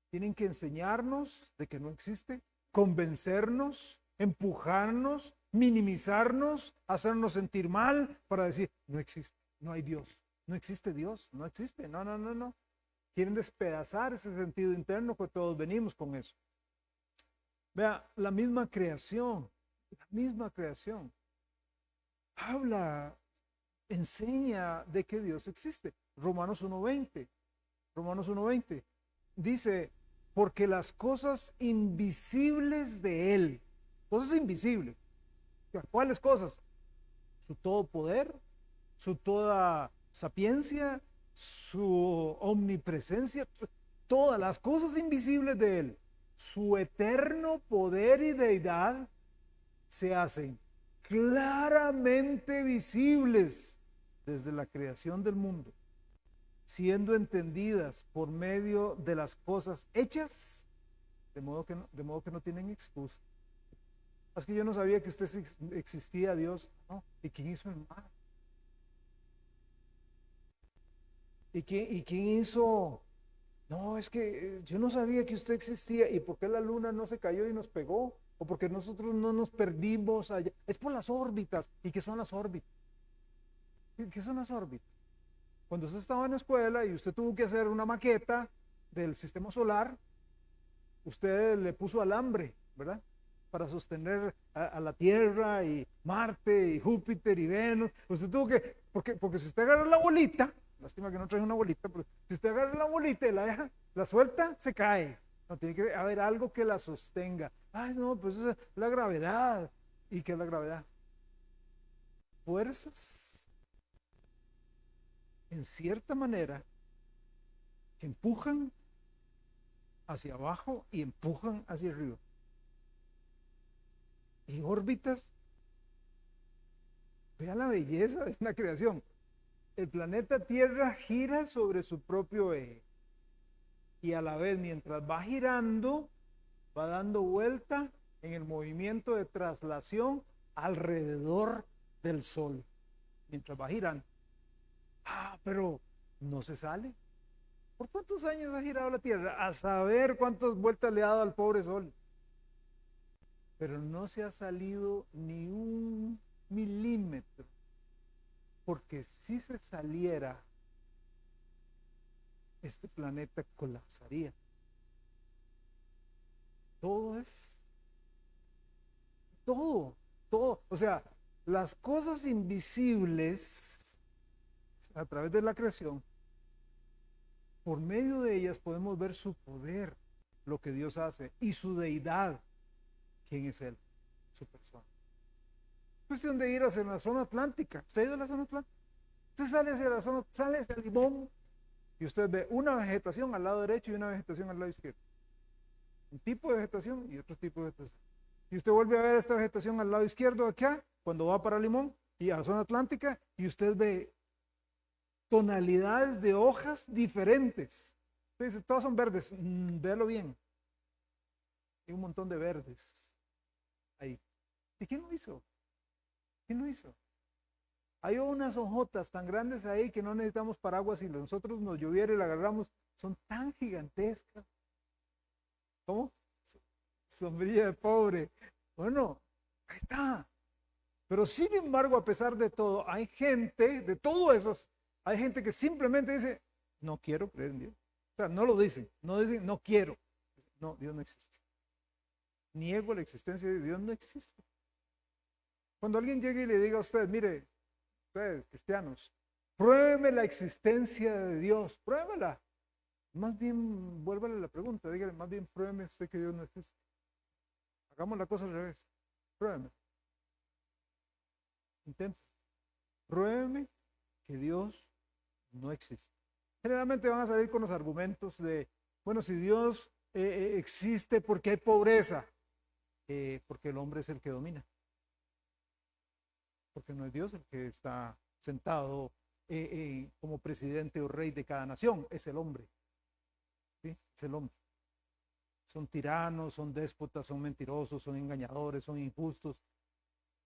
Tienen que enseñarnos de que no existe, convencernos, empujarnos minimizarnos, hacernos sentir mal, para decir, no existe, no hay Dios, no existe Dios, no existe, no, no, no, no. Quieren despedazar ese sentido interno, pues todos venimos con eso. Vea, la misma creación, habla, enseña de que Dios existe. Romanos 1:20, dice, porque las cosas invisibles de Él, cosas invisibles, ¿cuáles cosas? Su todo poder, su toda sapiencia, su omnipresencia, todas las cosas invisibles de Él, su eterno poder y deidad se hacen claramente visibles desde la creación del mundo, siendo entendidas por medio de las cosas hechas, de modo que no tienen excusa. Es que yo no sabía que usted existía, Dios. No. ¿Y quién hizo el mar? ¿Y quién hizo? No, es que yo no sabía que usted existía. ¿Y por qué la luna no se cayó y nos pegó? ¿O porque nosotros no nos perdimos allá? Es por las órbitas. ¿Y qué son las órbitas? ¿Qué son las órbitas? Cuando usted estaba en la escuela y usted tuvo que hacer una maqueta del sistema solar, usted le puso alambre, ¿verdad? Para sostener a la Tierra y Marte y Júpiter y Venus. Usted tuvo que, porque si usted agarra la bolita, lástima que no trae una bolita, pero si usted agarra la bolita y la deja, la suelta, se cae. No, tiene que haber algo que la sostenga. Ay, no, pues es la gravedad. ¿Y qué es la gravedad? Fuerzas, en cierta manera, que empujan hacia abajo y empujan hacia arriba. Y órbitas, vea la belleza de una creación. El planeta Tierra gira sobre su propio eje y a la vez, mientras va girando, va dando vuelta en el movimiento de traslación alrededor del Sol, mientras va girando. Pero no se sale. ¿Por cuántos años ha girado la Tierra? A saber cuántas vueltas le ha dado al pobre Sol. Pero no se ha salido ni un milímetro, porque si se saliera, este planeta colapsaría. Todo es, todo, todo. O sea, las cosas invisibles a través de la creación, por medio de ellas podemos ver su poder, lo que Dios hace, y su deidad. ¿Quién es Él? Su persona. Es cuestión de ir hacia la zona atlántica. ¿Usted ha ido a la zona atlántica? Usted sale hacia la zona, sale hacia Limón y usted ve una vegetación al lado derecho y una vegetación al lado izquierdo. Un tipo de vegetación y otro tipo de vegetación. Y usted vuelve a ver esta vegetación al lado izquierdo acá, cuando va para Limón y a la zona atlántica, y usted ve tonalidades de hojas diferentes. Usted dice, todas son verdes. Véalo bien. Hay un montón de verdes ahí. ¿Y quién lo hizo? ¿Quién lo hizo? Hay unas hojotas tan grandes ahí que no necesitamos paraguas y nosotros nos lloviera y la agarramos. Son tan gigantescas. ¿Cómo? Sombrilla de pobre. Bueno, ahí está. Pero sin embargo, a pesar de todo, hay gente, de todo eso, hay gente que simplemente dice, no quiero creer en Dios. O sea, no lo dicen, no quiero. No, Dios no existe. Niego la existencia de Dios, no existe. Cuando alguien llegue y le diga a usted, mire, ustedes cristianos, pruébeme la existencia de Dios, pruébela. Más bien, vuélvale la pregunta, dígale, más bien, pruébeme usted que Dios no existe. Hagamos la cosa al revés. Pruébeme. Intente. Pruébeme que Dios no existe. Generalmente van a salir con los argumentos de, bueno, si Dios existe, ¿por qué hay pobreza? Porque el hombre es el que domina. Porque no es Dios el que está sentado como presidente o rey de cada nación, es el hombre. ¿Sí? Es el hombre. Son tiranos, son déspotas, son mentirosos, son engañadores, son injustos.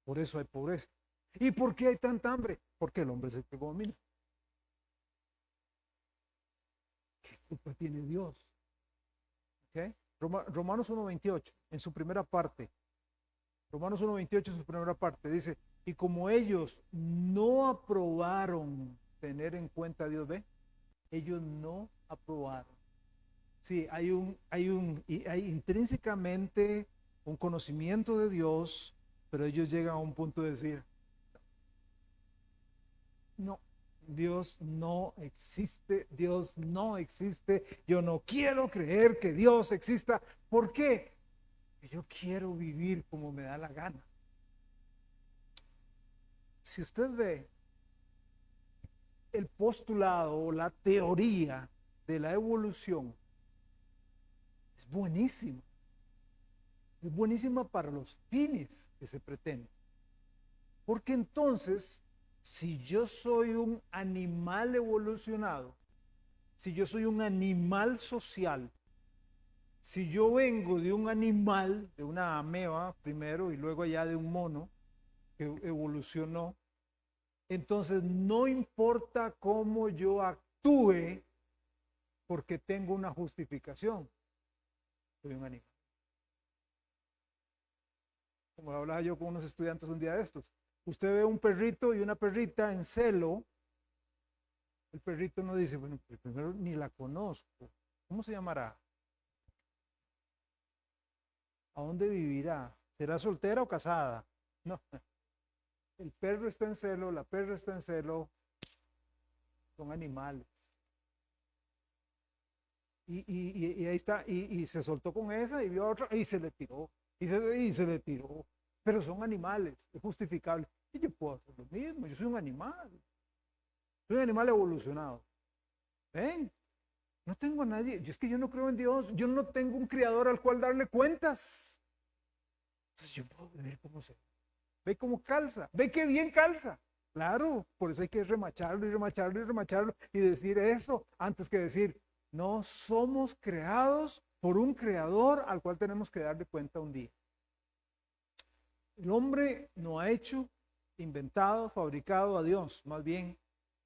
Por eso hay pobreza. ¿Y por qué hay tanta hambre? Porque el hombre es el que domina. ¿Qué culpa tiene Dios? ¿Okay? Romanos 1:28, en su primera parte, Romanos 1:28 en su primera parte dice, y como ellos no aprobaron tener en cuenta a Dios, ¿ve? Ellos no aprobaron. Sí, hay intrínsecamente un conocimiento de Dios, pero ellos llegan a un punto de decir, no, Dios no existe, Dios no existe, yo no quiero creer que Dios exista. ¿Por qué? Yo quiero vivir como me da la gana. Si usted ve el postulado o la teoría de la evolución, es buenísima. Es buenísima para los fines que se pretenden. Porque entonces, si yo soy un animal evolucionado, si yo soy un animal social, si yo vengo de un animal, de una ameba primero y luego ya de un mono que evolucionó, entonces no importa cómo yo actúe porque tengo una justificación. Soy un animal. Como hablaba yo con unos estudiantes un día de estos. Usted ve un perrito y una perrita en celo, el perrito no dice, bueno, primero ni la conozco. ¿Cómo se llamará? ¿A dónde vivirá? ¿Será soltera o casada? No. El perro está en celo, la perra está en celo, son animales. Y ahí está, y se soltó con esa y vio a otra y se le tiró, y se le tiró. Pero son animales, es justificable. Y yo puedo hacer lo mismo, yo soy un animal. Soy un animal evolucionado. ¿Ven? No tengo a nadie, es que yo no creo en Dios, yo no tengo un creador al cual darle cuentas. Entonces yo puedo vivir como sea. Ve cómo calza, ve qué bien calza. Claro, por eso hay que remacharlo y remacharlo y remacharlo y decir eso antes que decir, no somos creados por un creador al cual tenemos que darle cuenta un día. El hombre no ha hecho, inventado, fabricado a Dios, más bien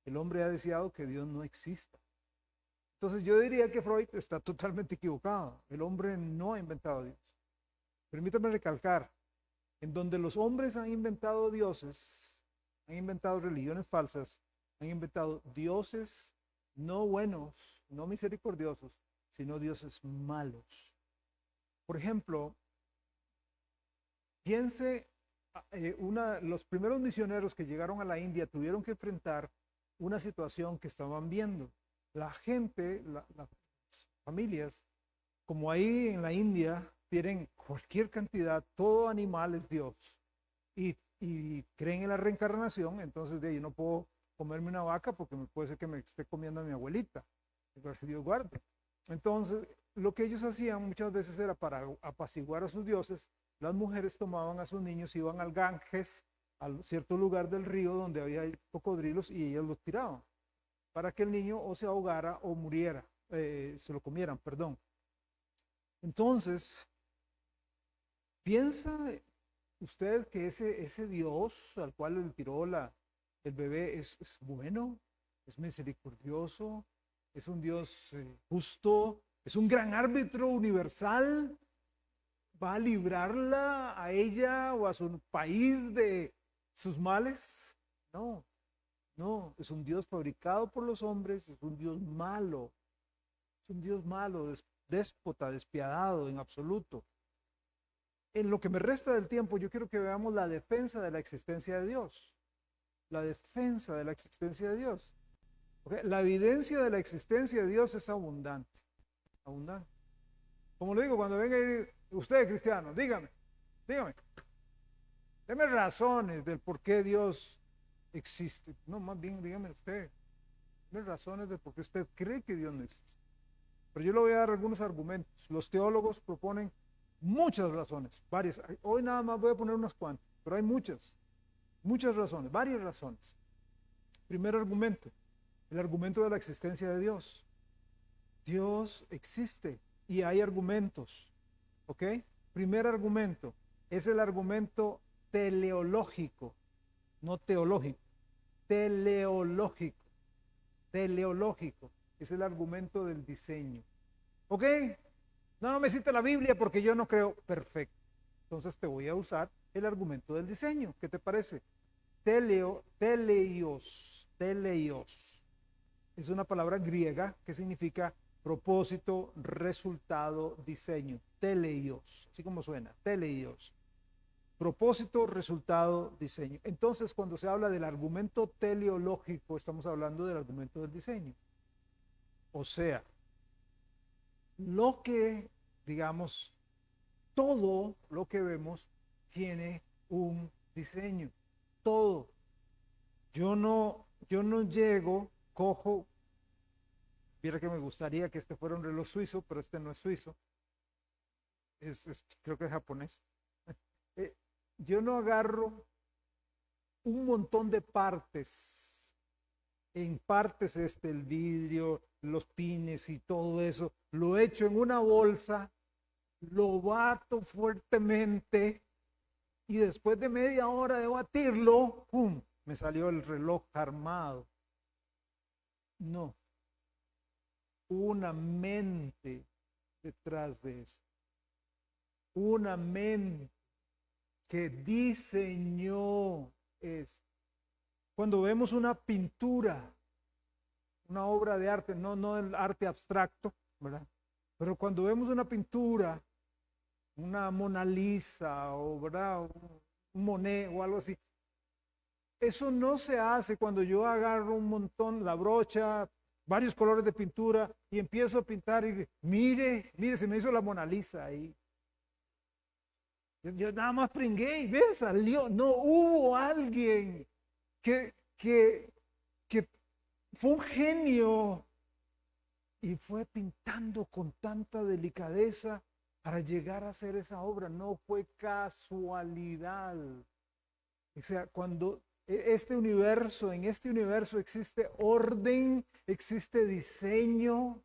el hombre ha deseado que Dios no exista. Entonces yo diría que Freud está totalmente equivocado. El hombre no ha inventado a Dios. Permítame recalcar, en donde los hombres han inventado dioses, han inventado religiones falsas, han inventado dioses no buenos, no misericordiosos, sino dioses malos. Por ejemplo, piense, los primeros misioneros que llegaron a la India tuvieron que enfrentar una situación que estaban viendo. La gente, las familias, como ahí en la India, tienen cualquier cantidad, todo animal es Dios. Y creen en la reencarnación, entonces de ahí no puedo comerme una vaca porque me puede ser que me esté comiendo a mi abuelita. Que Dios guarde. Entonces, lo que ellos hacían muchas veces era para apaciguar a sus dioses, las mujeres tomaban a sus niños, iban al Ganges, a cierto lugar del río donde había cocodrilos y ellas los tiraban para que el niño o se ahogara o muriera, se lo comieran, perdón. Entonces, ¿piensa usted que ese Dios al cual le tiró el bebé es bueno, es misericordioso, es un Dios justo, es un gran árbitro universal? ¿Va a librarla a ella o a su país de sus males? No, no, es un Dios fabricado por los hombres, es un Dios malo, es un Dios malo, déspota, despiadado en absoluto. En lo que me resta del tiempo, yo quiero que veamos la defensa de la existencia de Dios. La defensa de la existencia de Dios. ¿Okay? La evidencia de la existencia de Dios es abundante. Abundante. Como le digo, cuando venga usted, cristiano, dígame. Deme razones del por qué Dios existe. No, más bien dígame usted. Deme razones de por qué usted cree que Dios no existe. Pero yo le voy a dar algunos argumentos. Los teólogos proponen muchas razones, varias. Hoy nada más voy a poner unas cuantas, pero hay muchas razones, varias razones. Primer argumento, el argumento de la existencia de Dios. Dios existe y hay argumentos, ¿ok? Primer argumento, es el argumento teleológico, no teológico, teleológico, es el argumento del diseño, ¿ok? No me cita la Biblia porque yo no creo. Perfecto, entonces te voy a usar el argumento del diseño. ¿Qué te parece? Teleios. Es una palabra griega que significa propósito, resultado, diseño. Teleios, así como suena, teleios. Propósito, resultado, diseño. Entonces, cuando se habla del argumento teleológico, estamos hablando del argumento del diseño. O sea, lo que, digamos, todo lo que vemos tiene un diseño. Todo. Yo no llego, cojo, viera que me gustaría que este fuera un reloj suizo, pero este no es suizo, creo que es japonés. Yo no agarro un montón de partes, en partes el vidrio, los pines y todo eso, lo echo en una bolsa, lo bato fuertemente y después de media hora de batirlo, ¡pum!, me salió el reloj armado. No, una mente detrás de eso, una mente que diseñó eso. Cuando vemos una pintura, una obra de arte, no el arte abstracto, ¿verdad? Pero cuando vemos una pintura, una Mona Lisa o, ¿verdad?, un Monet o algo así, eso no se hace cuando yo agarro un montón, la brocha, varios colores de pintura y empiezo a pintar y mire, se me hizo la Mona Lisa ahí. Yo nada más pringué y ve, salió. No hubo alguien que fue un genio y fue pintando con tanta delicadeza para llegar a hacer esa obra. No fue casualidad. O sea, cuando en este universo existe orden, existe diseño.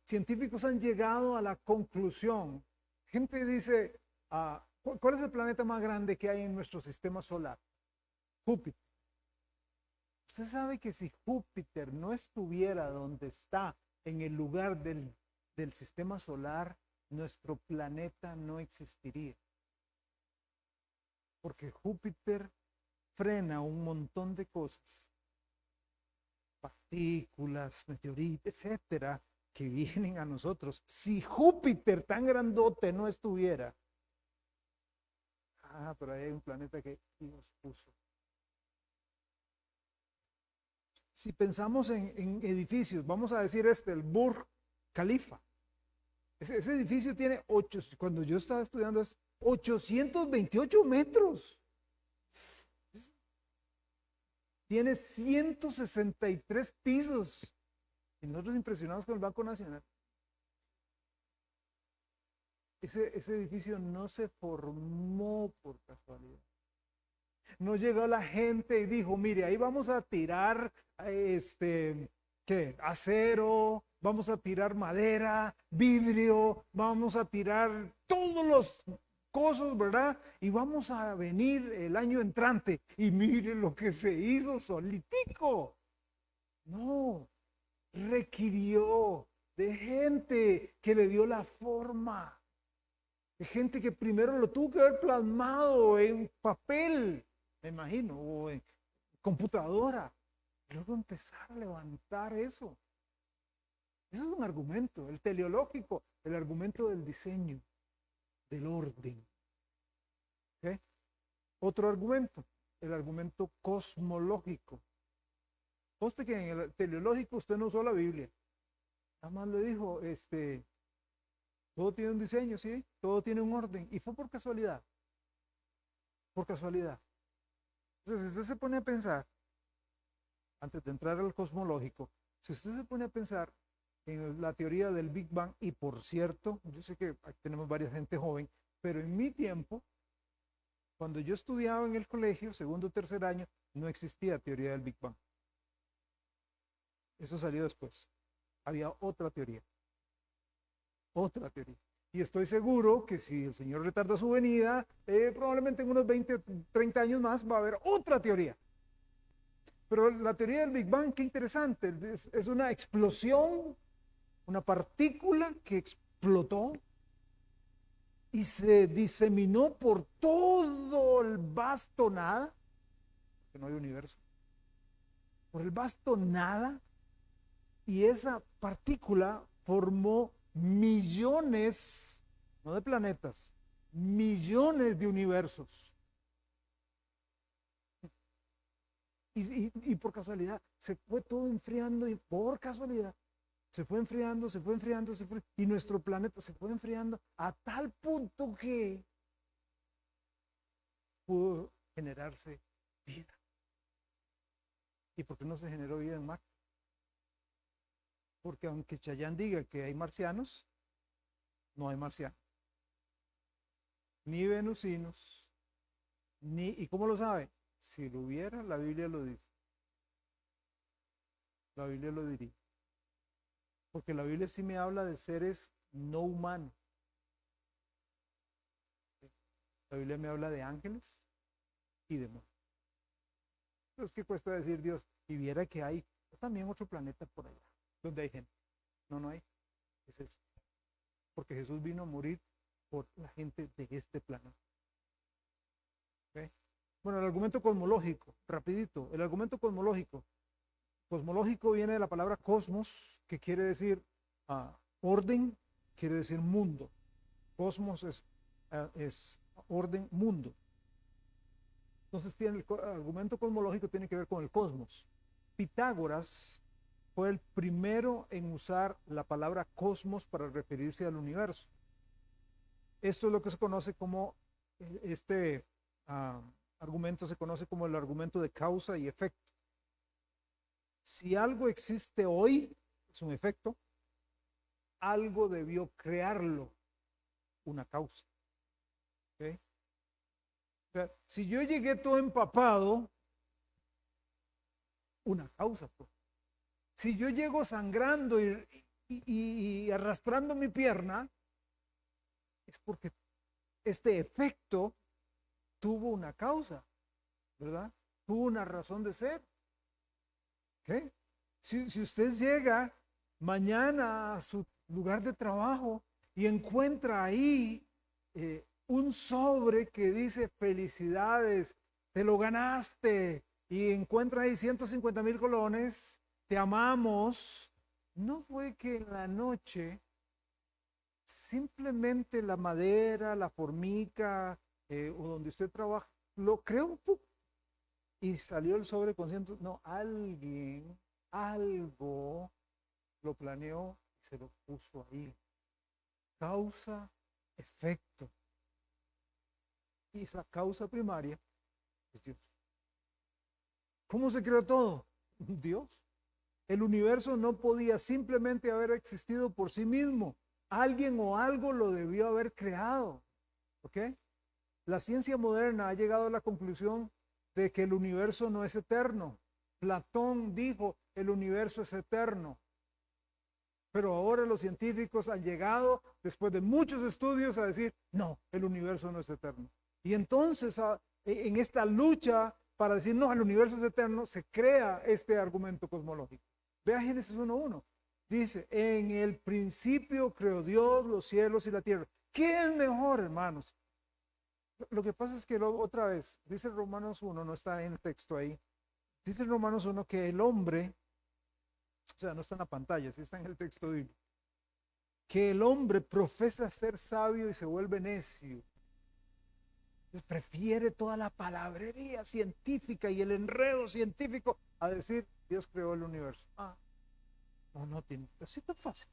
Científicos han llegado a la conclusión. Gente dice, ¿cuál es el planeta más grande que hay en nuestro sistema solar? Júpiter. Usted sabe que si Júpiter no estuviera donde está, en el lugar del sistema solar, nuestro planeta no existiría. Porque Júpiter frena un montón de cosas, partículas, meteoritos, etcétera, que vienen a nosotros. Si Júpiter tan grandote no estuviera, pero ahí hay un planeta que Dios puso. Si pensamos en edificios, vamos a decir el Burj Khalifa. Ese edificio tiene cuando yo estaba estudiando, es 828 metros. Tiene 163 pisos. Y nosotros impresionados con el Banco Nacional. Ese edificio no se formó por casualidad. No llegó la gente y dijo, mire, ahí vamos a tirar acero, vamos a tirar madera, vidrio, vamos a tirar todos los cosas, ¿verdad? Y vamos a venir el año entrante. Y mire lo que se hizo solitico. No, requirió de gente que le dio la forma. De gente que primero lo tuvo que haber plasmado en papel, me imagino, o en computadora. Luego empezar a levantar eso. Eso es un argumento, el teleológico, el argumento del diseño, del orden. ¿Okay? Otro argumento, el argumento cosmológico. Conste que en el teleológico usted no usó la Biblia. Nada más le dijo, todo tiene un diseño, ¿sí? Todo tiene un orden. Y fue por casualidad. Por casualidad. Entonces, si usted se pone a pensar, antes de entrar al cosmológico, si usted se pone a pensar en la teoría del Big Bang, y por cierto, yo sé que aquí tenemos varias gente joven, pero en mi tiempo, cuando yo estudiaba en el colegio, segundo o tercer año, no existía teoría del Big Bang. Eso salió después. Había otra teoría. Otra teoría. Y estoy seguro que si el Señor retarda su venida, probablemente en unos 20, 30 años más va a haber otra teoría. Pero la teoría del Big Bang, qué interesante, es una explosión, una partícula que explotó y se diseminó por todo el vasto nada, que no hay universo, por el vasto nada, y esa partícula formó millones, no de planetas, millones de universos. Y por casualidad se fue todo enfriando y por casualidad se fue enfriando, se fue enfriando, y nuestro planeta se fue enfriando a tal punto que pudo generarse vida. ¿Y por qué no se generó vida en Marte? Porque aunque Chayanne diga que hay marcianos, no hay marcianos, ni venusinos, ni, ¿y cómo lo sabe? Si lo hubiera, la Biblia lo dice. La Biblia lo diría. Porque la Biblia sí me habla de seres no humanos. La Biblia me habla de ángeles y demás. Entonces, ¿qué cuesta decir Dios? Y viera que hay también otro planeta por allá, donde hay gente. No, no hay. Es este. Porque Jesús vino a morir por la gente de este planeta. ¿Okay? Bueno, el argumento cosmológico, rapidito. El argumento cosmológico. Cosmológico viene de la palabra cosmos, que quiere decir orden, quiere decir mundo. Cosmos es orden, mundo. Entonces el argumento cosmológico tiene que ver con el cosmos. Pitágoras fue el primero en usar la palabra cosmos para referirse al universo. Esto es lo que se conoce como, este argumento se conoce como el argumento de causa y efecto. Si algo existe hoy, es un efecto, algo debió crearlo, una causa. ¿Okay? O sea, si yo llegué todo empapado, una causa. Pues. Si yo llego sangrando y arrastrando mi pierna, es porque este efecto tuvo una causa, ¿verdad? Tuvo una razón de ser. ¿Okay? Si usted llega mañana a su lugar de trabajo y encuentra ahí un sobre que dice felicidades, te lo ganaste, y encuentra ahí 150,000 colones, te amamos, no fue que en la noche simplemente la madera, la formica o donde usted trabaja, lo creó y salió el sobre con cientos, no, alguien, algo lo planeó y se lo puso ahí. Causa, efecto. Y esa causa primaria es Dios. ¿Cómo se creó todo? Dios. El universo no podía simplemente haber existido por sí mismo. Alguien o algo lo debió haber creado. ¿Ok? La ciencia moderna ha llegado a la conclusión de que el universo no es eterno. Platón dijo, el universo es eterno. Pero ahora los científicos han llegado, después de muchos estudios, a decir, no, el universo no es eterno. Y entonces, en esta lucha para decir, no, el universo es eterno, se crea este argumento cosmológico. Vea Génesis 1:1. Dice, en el principio creó Dios los cielos y la tierra. ¿Qué es mejor, hermanos? Lo que pasa es que otra vez, dice Romanos 1, no está en el texto ahí, dice Romanos 1 que el hombre, o sea, no está en la pantalla, sí está en el texto bíblico, que el hombre profesa ser sabio y se vuelve necio. Entonces prefiere toda la palabrería científica y el enredo científico a decir, Dios creó el universo. No tiene, así tan fácil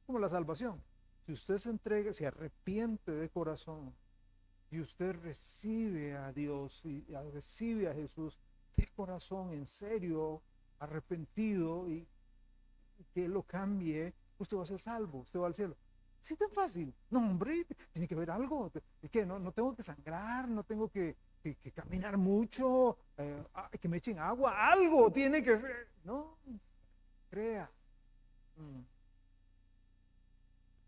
como la salvación. Si usted se entrega, se arrepiente de corazón, y usted recibe a Dios y recibe a Jesús de corazón, en serio, arrepentido, y que lo cambie, usted va a ser salvo, usted va al cielo. Sí, tan fácil. No, hombre, tiene que haber algo. Es que no tengo que sangrar, no tengo que caminar mucho, que me echen agua, algo tiene que ser. No, crea.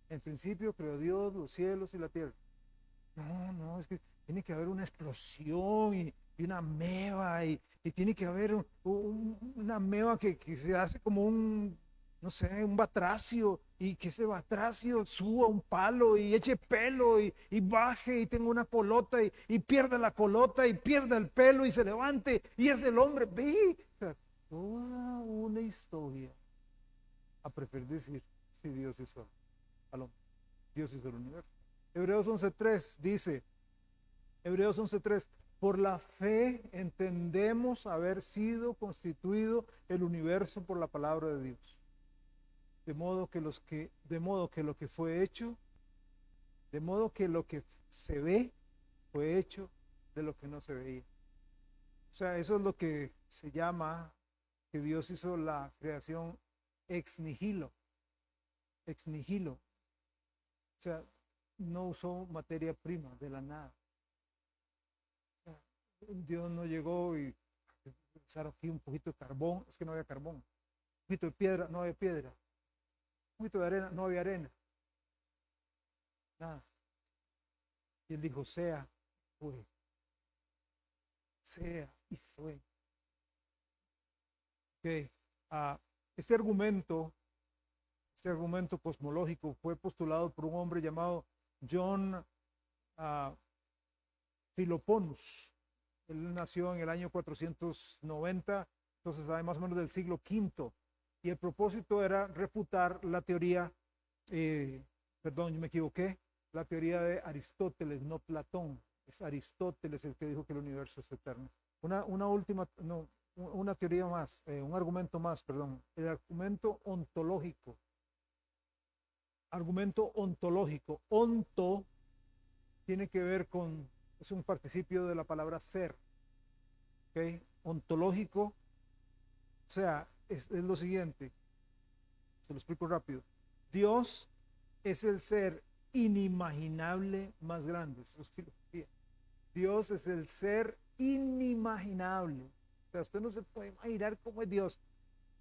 En principio creó Dios los cielos y la tierra. No, es que tiene que haber una explosión y una meba y tiene que haber una meba que se hace como un no sé, un batracio y que ese batracio suba un palo y eche pelo y baje y tenga una colota y pierda la colota y pierda el pelo y se levante y es el hombre. Ve, o sea, toda una historia a preferir decir si Dios hizo al hombre, Dios hizo el universo. Hebreos 11:3 dice, Hebreos 11:3, por la fe entendemos haber sido constituido el universo por la palabra de Dios. De modo que lo que fue hecho, de modo que lo que se ve fue hecho de lo que no se veía. O sea, eso es lo que se llama que Dios hizo la creación ex nihilo, ex nihilo. O sea, no usó materia prima de la nada. O sea, Dios no llegó y usaron aquí un poquito de carbón, es que no había carbón, un poquito de piedra, no había piedra, un poquito de arena, no había arena, nada. Y él dijo, sea, fue, sea y fue. Okay. Ah, este argumento, este argumento cosmológico fue postulado por un hombre llamado John Philoponus. Él nació en el año 490, entonces más o menos del siglo V, y el propósito era refutar la teoría, perdón, yo me equivoqué, la teoría de Aristóteles, no Platón. Es Aristóteles el que dijo que el universo es eterno. Una última, no, una teoría más, un argumento más, perdón, el argumento ontológico. Argumento ontológico. Onto tiene que ver con, es un participio de la palabra ser. ¿Ok? Ontológico, o sea, es lo siguiente, se lo explico rápido. Dios es el ser inimaginable más grande, eso es filosofía. Dios es el ser inimaginable. O sea, usted no se puede imaginar cómo es Dios.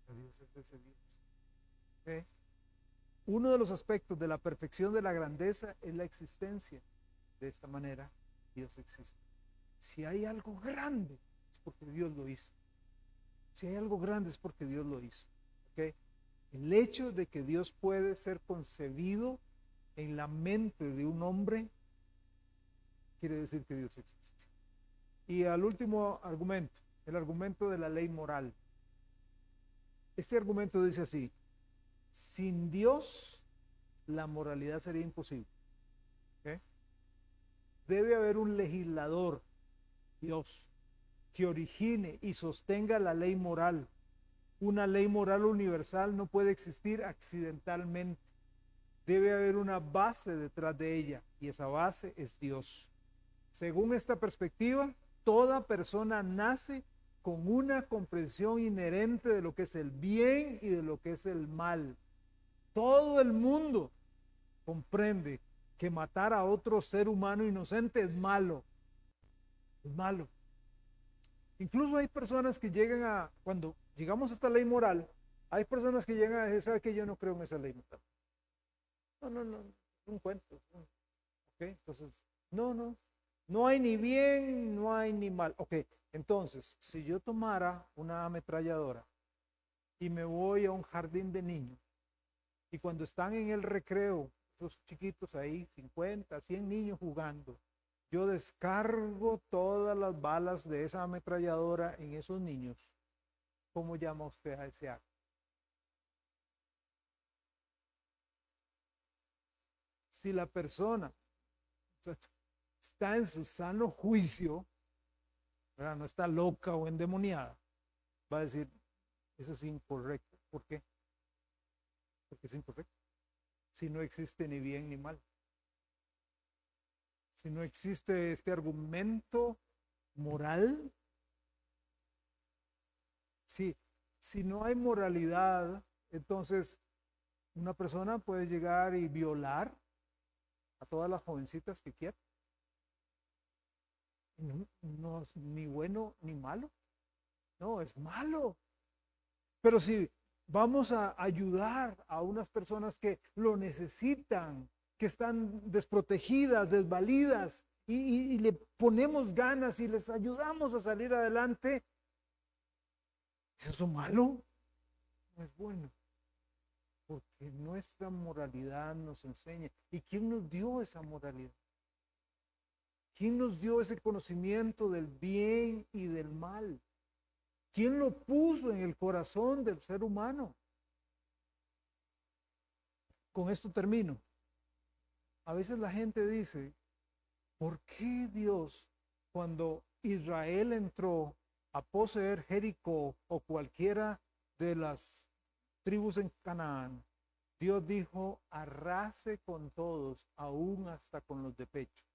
Pero Dios es ese Dios. ¿Ok? Uno de los aspectos de la perfección de la grandeza es la existencia. De esta manera, Dios existe. Si hay algo grande, es porque Dios lo hizo. Si hay algo grande, es porque Dios lo hizo. ¿Okay? El hecho de que Dios puede ser concebido en la mente de un hombre, quiere decir que Dios existe. Y al último argumento, el argumento de la ley moral. Este argumento dice así: sin Dios, la moralidad sería imposible. ¿Okay? Debe haber un legislador, Dios, que origine y sostenga la ley moral. Una ley moral universal no puede existir accidentalmente. Debe haber una base detrás de ella, y esa base es Dios. Según esta perspectiva, toda persona nace con una comprensión inherente de lo que es el bien y de lo que es el mal. Todo el mundo comprende que matar a otro ser humano inocente es malo. Es malo. Incluso hay personas que llegan a, cuando llegamos a esta ley moral, hay personas que llegan a decir, ¿sabe qué? Yo no creo en esa ley moral. No, es un cuento. Ok, entonces, no hay ni bien, no hay ni mal. Ok, entonces, si yo tomara una ametralladora y me voy a un jardín de niños, y cuando están en el recreo, esos chiquitos ahí, 50, 100 niños jugando, yo descargo todas las balas de esa ametralladora en esos niños, ¿cómo llama usted a ese acto? Si la persona está en su sano juicio, ¿verdad? No está loca o endemoniada, va a decir, eso es incorrecto. ¿Por qué? Porque es incorrecto. Si no existe ni bien ni mal. Si no existe este argumento moral, si no hay moralidad, entonces una persona puede llegar y violar a todas las jovencitas que quiera. No es ni bueno ni malo. No, es malo. Pero si vamos a ayudar a unas personas que lo necesitan, que están desprotegidas, desvalidas, y le ponemos ganas y les ayudamos a salir adelante, ¿es eso malo? No es bueno. porque nuestra moralidad nos enseña. ¿Y quién nos dio esa moralidad? ¿Quién nos dio ese conocimiento del bien y del mal? ¿Quién lo puso en el corazón del ser humano? Con esto termino. A veces la gente dice, ¿por qué Dios, cuando Israel entró a poseer Jericó o cualquiera de las tribus en Canaán, Dios dijo, arrase con todos, aún hasta con los de pecho?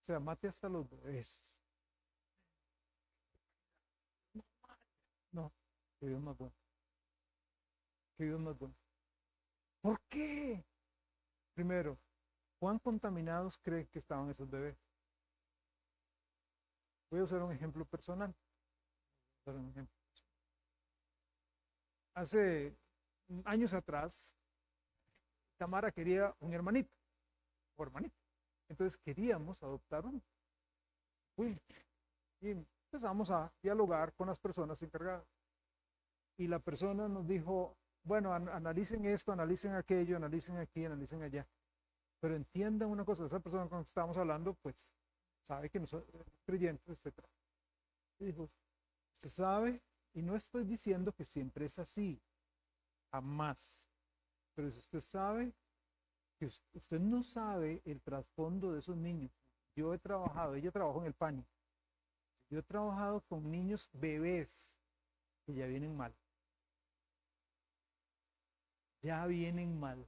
O sea, mate hasta los bebés. No, que Dios más bueno, que Dios más bueno. ¿Por qué? Primero, ¿cuán contaminados creen que estaban esos bebés? Voy a usar un ejemplo personal. Hace años atrás, Tamara quería un hermanito o hermanita. Entonces queríamos adoptar uno. Uy, y empezamos a dialogar con las personas encargadas. Y la persona nos dijo, bueno, analicen esto, analicen aquello, analicen aquí, analicen allá. Pero entiendan una cosa, esa persona con la que estábamos hablando, pues sabe que no son creyentes, etc. Y dijo, usted sabe, y no estoy diciendo que siempre es así, jamás. Pero si usted sabe que usted no sabe el trasfondo de esos niños. Yo he trabajado, ella trabajó en el PANI. Yo he trabajado con niños bebés que ya vienen mal. Ya vienen mal.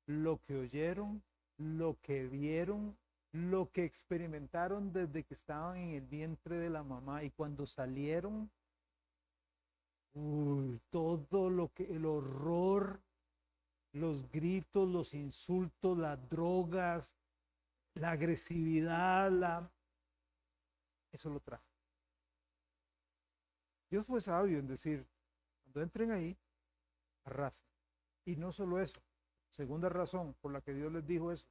Lo que oyeron, lo que vieron, lo que experimentaron desde que estaban en el vientre de la mamá y cuando salieron, todo lo que, el horror, los gritos, los insultos, las drogas, la agresividad, eso lo trajo. Dios fue sabio en decir, cuando entren ahí, arrasen. Y no solo eso, segunda razón por la que Dios les dijo eso,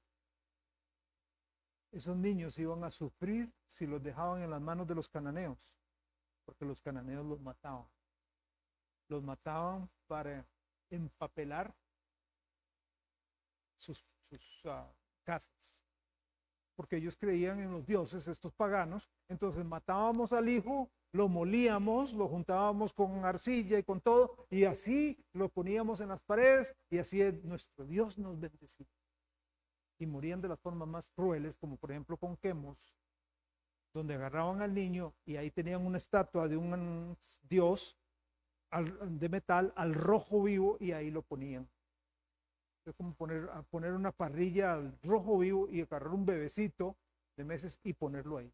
esos niños iban a sufrir si los dejaban en las manos de los cananeos, porque los cananeos los mataban. Los mataban para empapelar sus casas, porque ellos creían en los dioses, estos paganos. Entonces matábamos al hijo, lo molíamos, lo juntábamos con arcilla y con todo, y así lo poníamos en las paredes, y así nuestro Dios nos bendecía. Y morían de las formas más crueles, como por ejemplo con Quemos, donde agarraban al niño y ahí tenían una estatua de un dios de metal al rojo vivo y ahí lo ponían. Es como poner una parrilla al rojo vivo y agarrar un bebecito de meses y ponerlo ahí.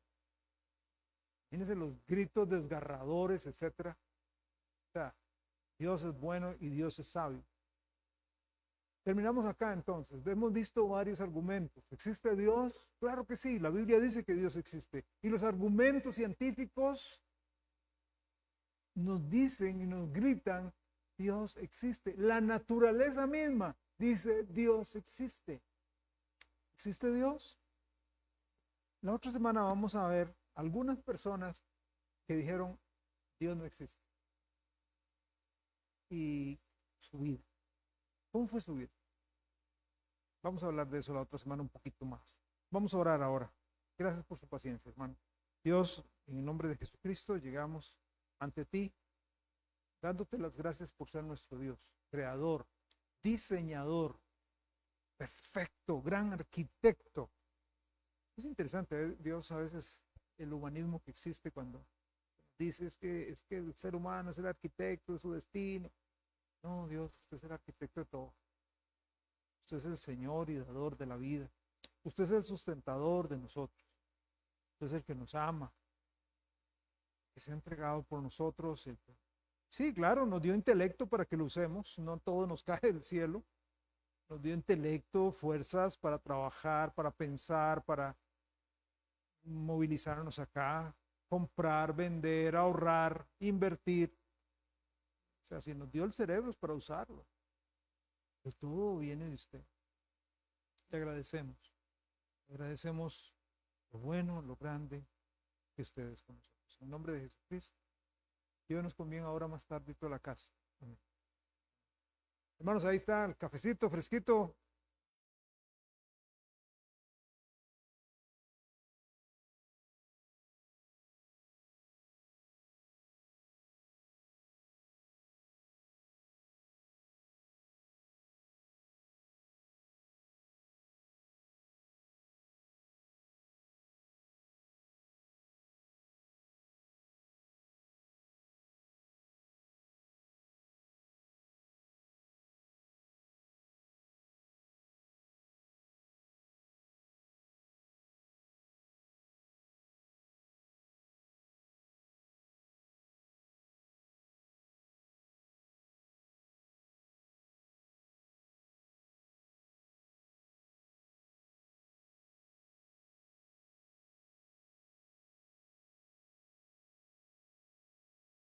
Imagínense los gritos desgarradores, etcétera. O sea, Dios es bueno y Dios es sabio. Terminamos acá entonces. Hemos visto varios argumentos. ¿Existe Dios? Claro que sí. La Biblia dice que Dios existe. Y los argumentos científicos nos dicen y nos gritan, Dios existe. La naturaleza misma dice, Dios existe. ¿Existe Dios? La otra semana vamos a ver algunas personas que dijeron, Dios no existe. Y su vida. ¿Cómo fue su vida? Vamos a hablar de eso la otra semana un poquito más. Vamos a orar ahora. Gracias por su paciencia, hermano. Dios, en el nombre de Jesucristo, llegamos ante ti, dándote las gracias por ser nuestro Dios, creador, diseñador, perfecto, gran arquitecto. Es interesante, Dios, a veces el humanismo que existe cuando dice es que el ser humano es el arquitecto de su destino. No, Dios, usted es el arquitecto de todo. Usted es el Señor y dador de la vida. Usted es el sustentador de nosotros. Usted es el que nos ama, que se ha entregado por nosotros. Sí, claro, nos dio intelecto para que lo usemos. No todo nos cae del cielo. Nos dio intelecto, fuerzas para trabajar, para pensar, para movilizarnos acá, comprar, vender, ahorrar, invertir. O sea, si nos dio el cerebro es para usarlo. Pues todo viene de usted. Le agradecemos. Le agradecemos lo bueno, lo grande que usted es con nosotros. En nombre de Jesucristo, llévenos con bien ahora más tarde a la casa. Amén. Hermanos, ahí está el cafecito fresquito.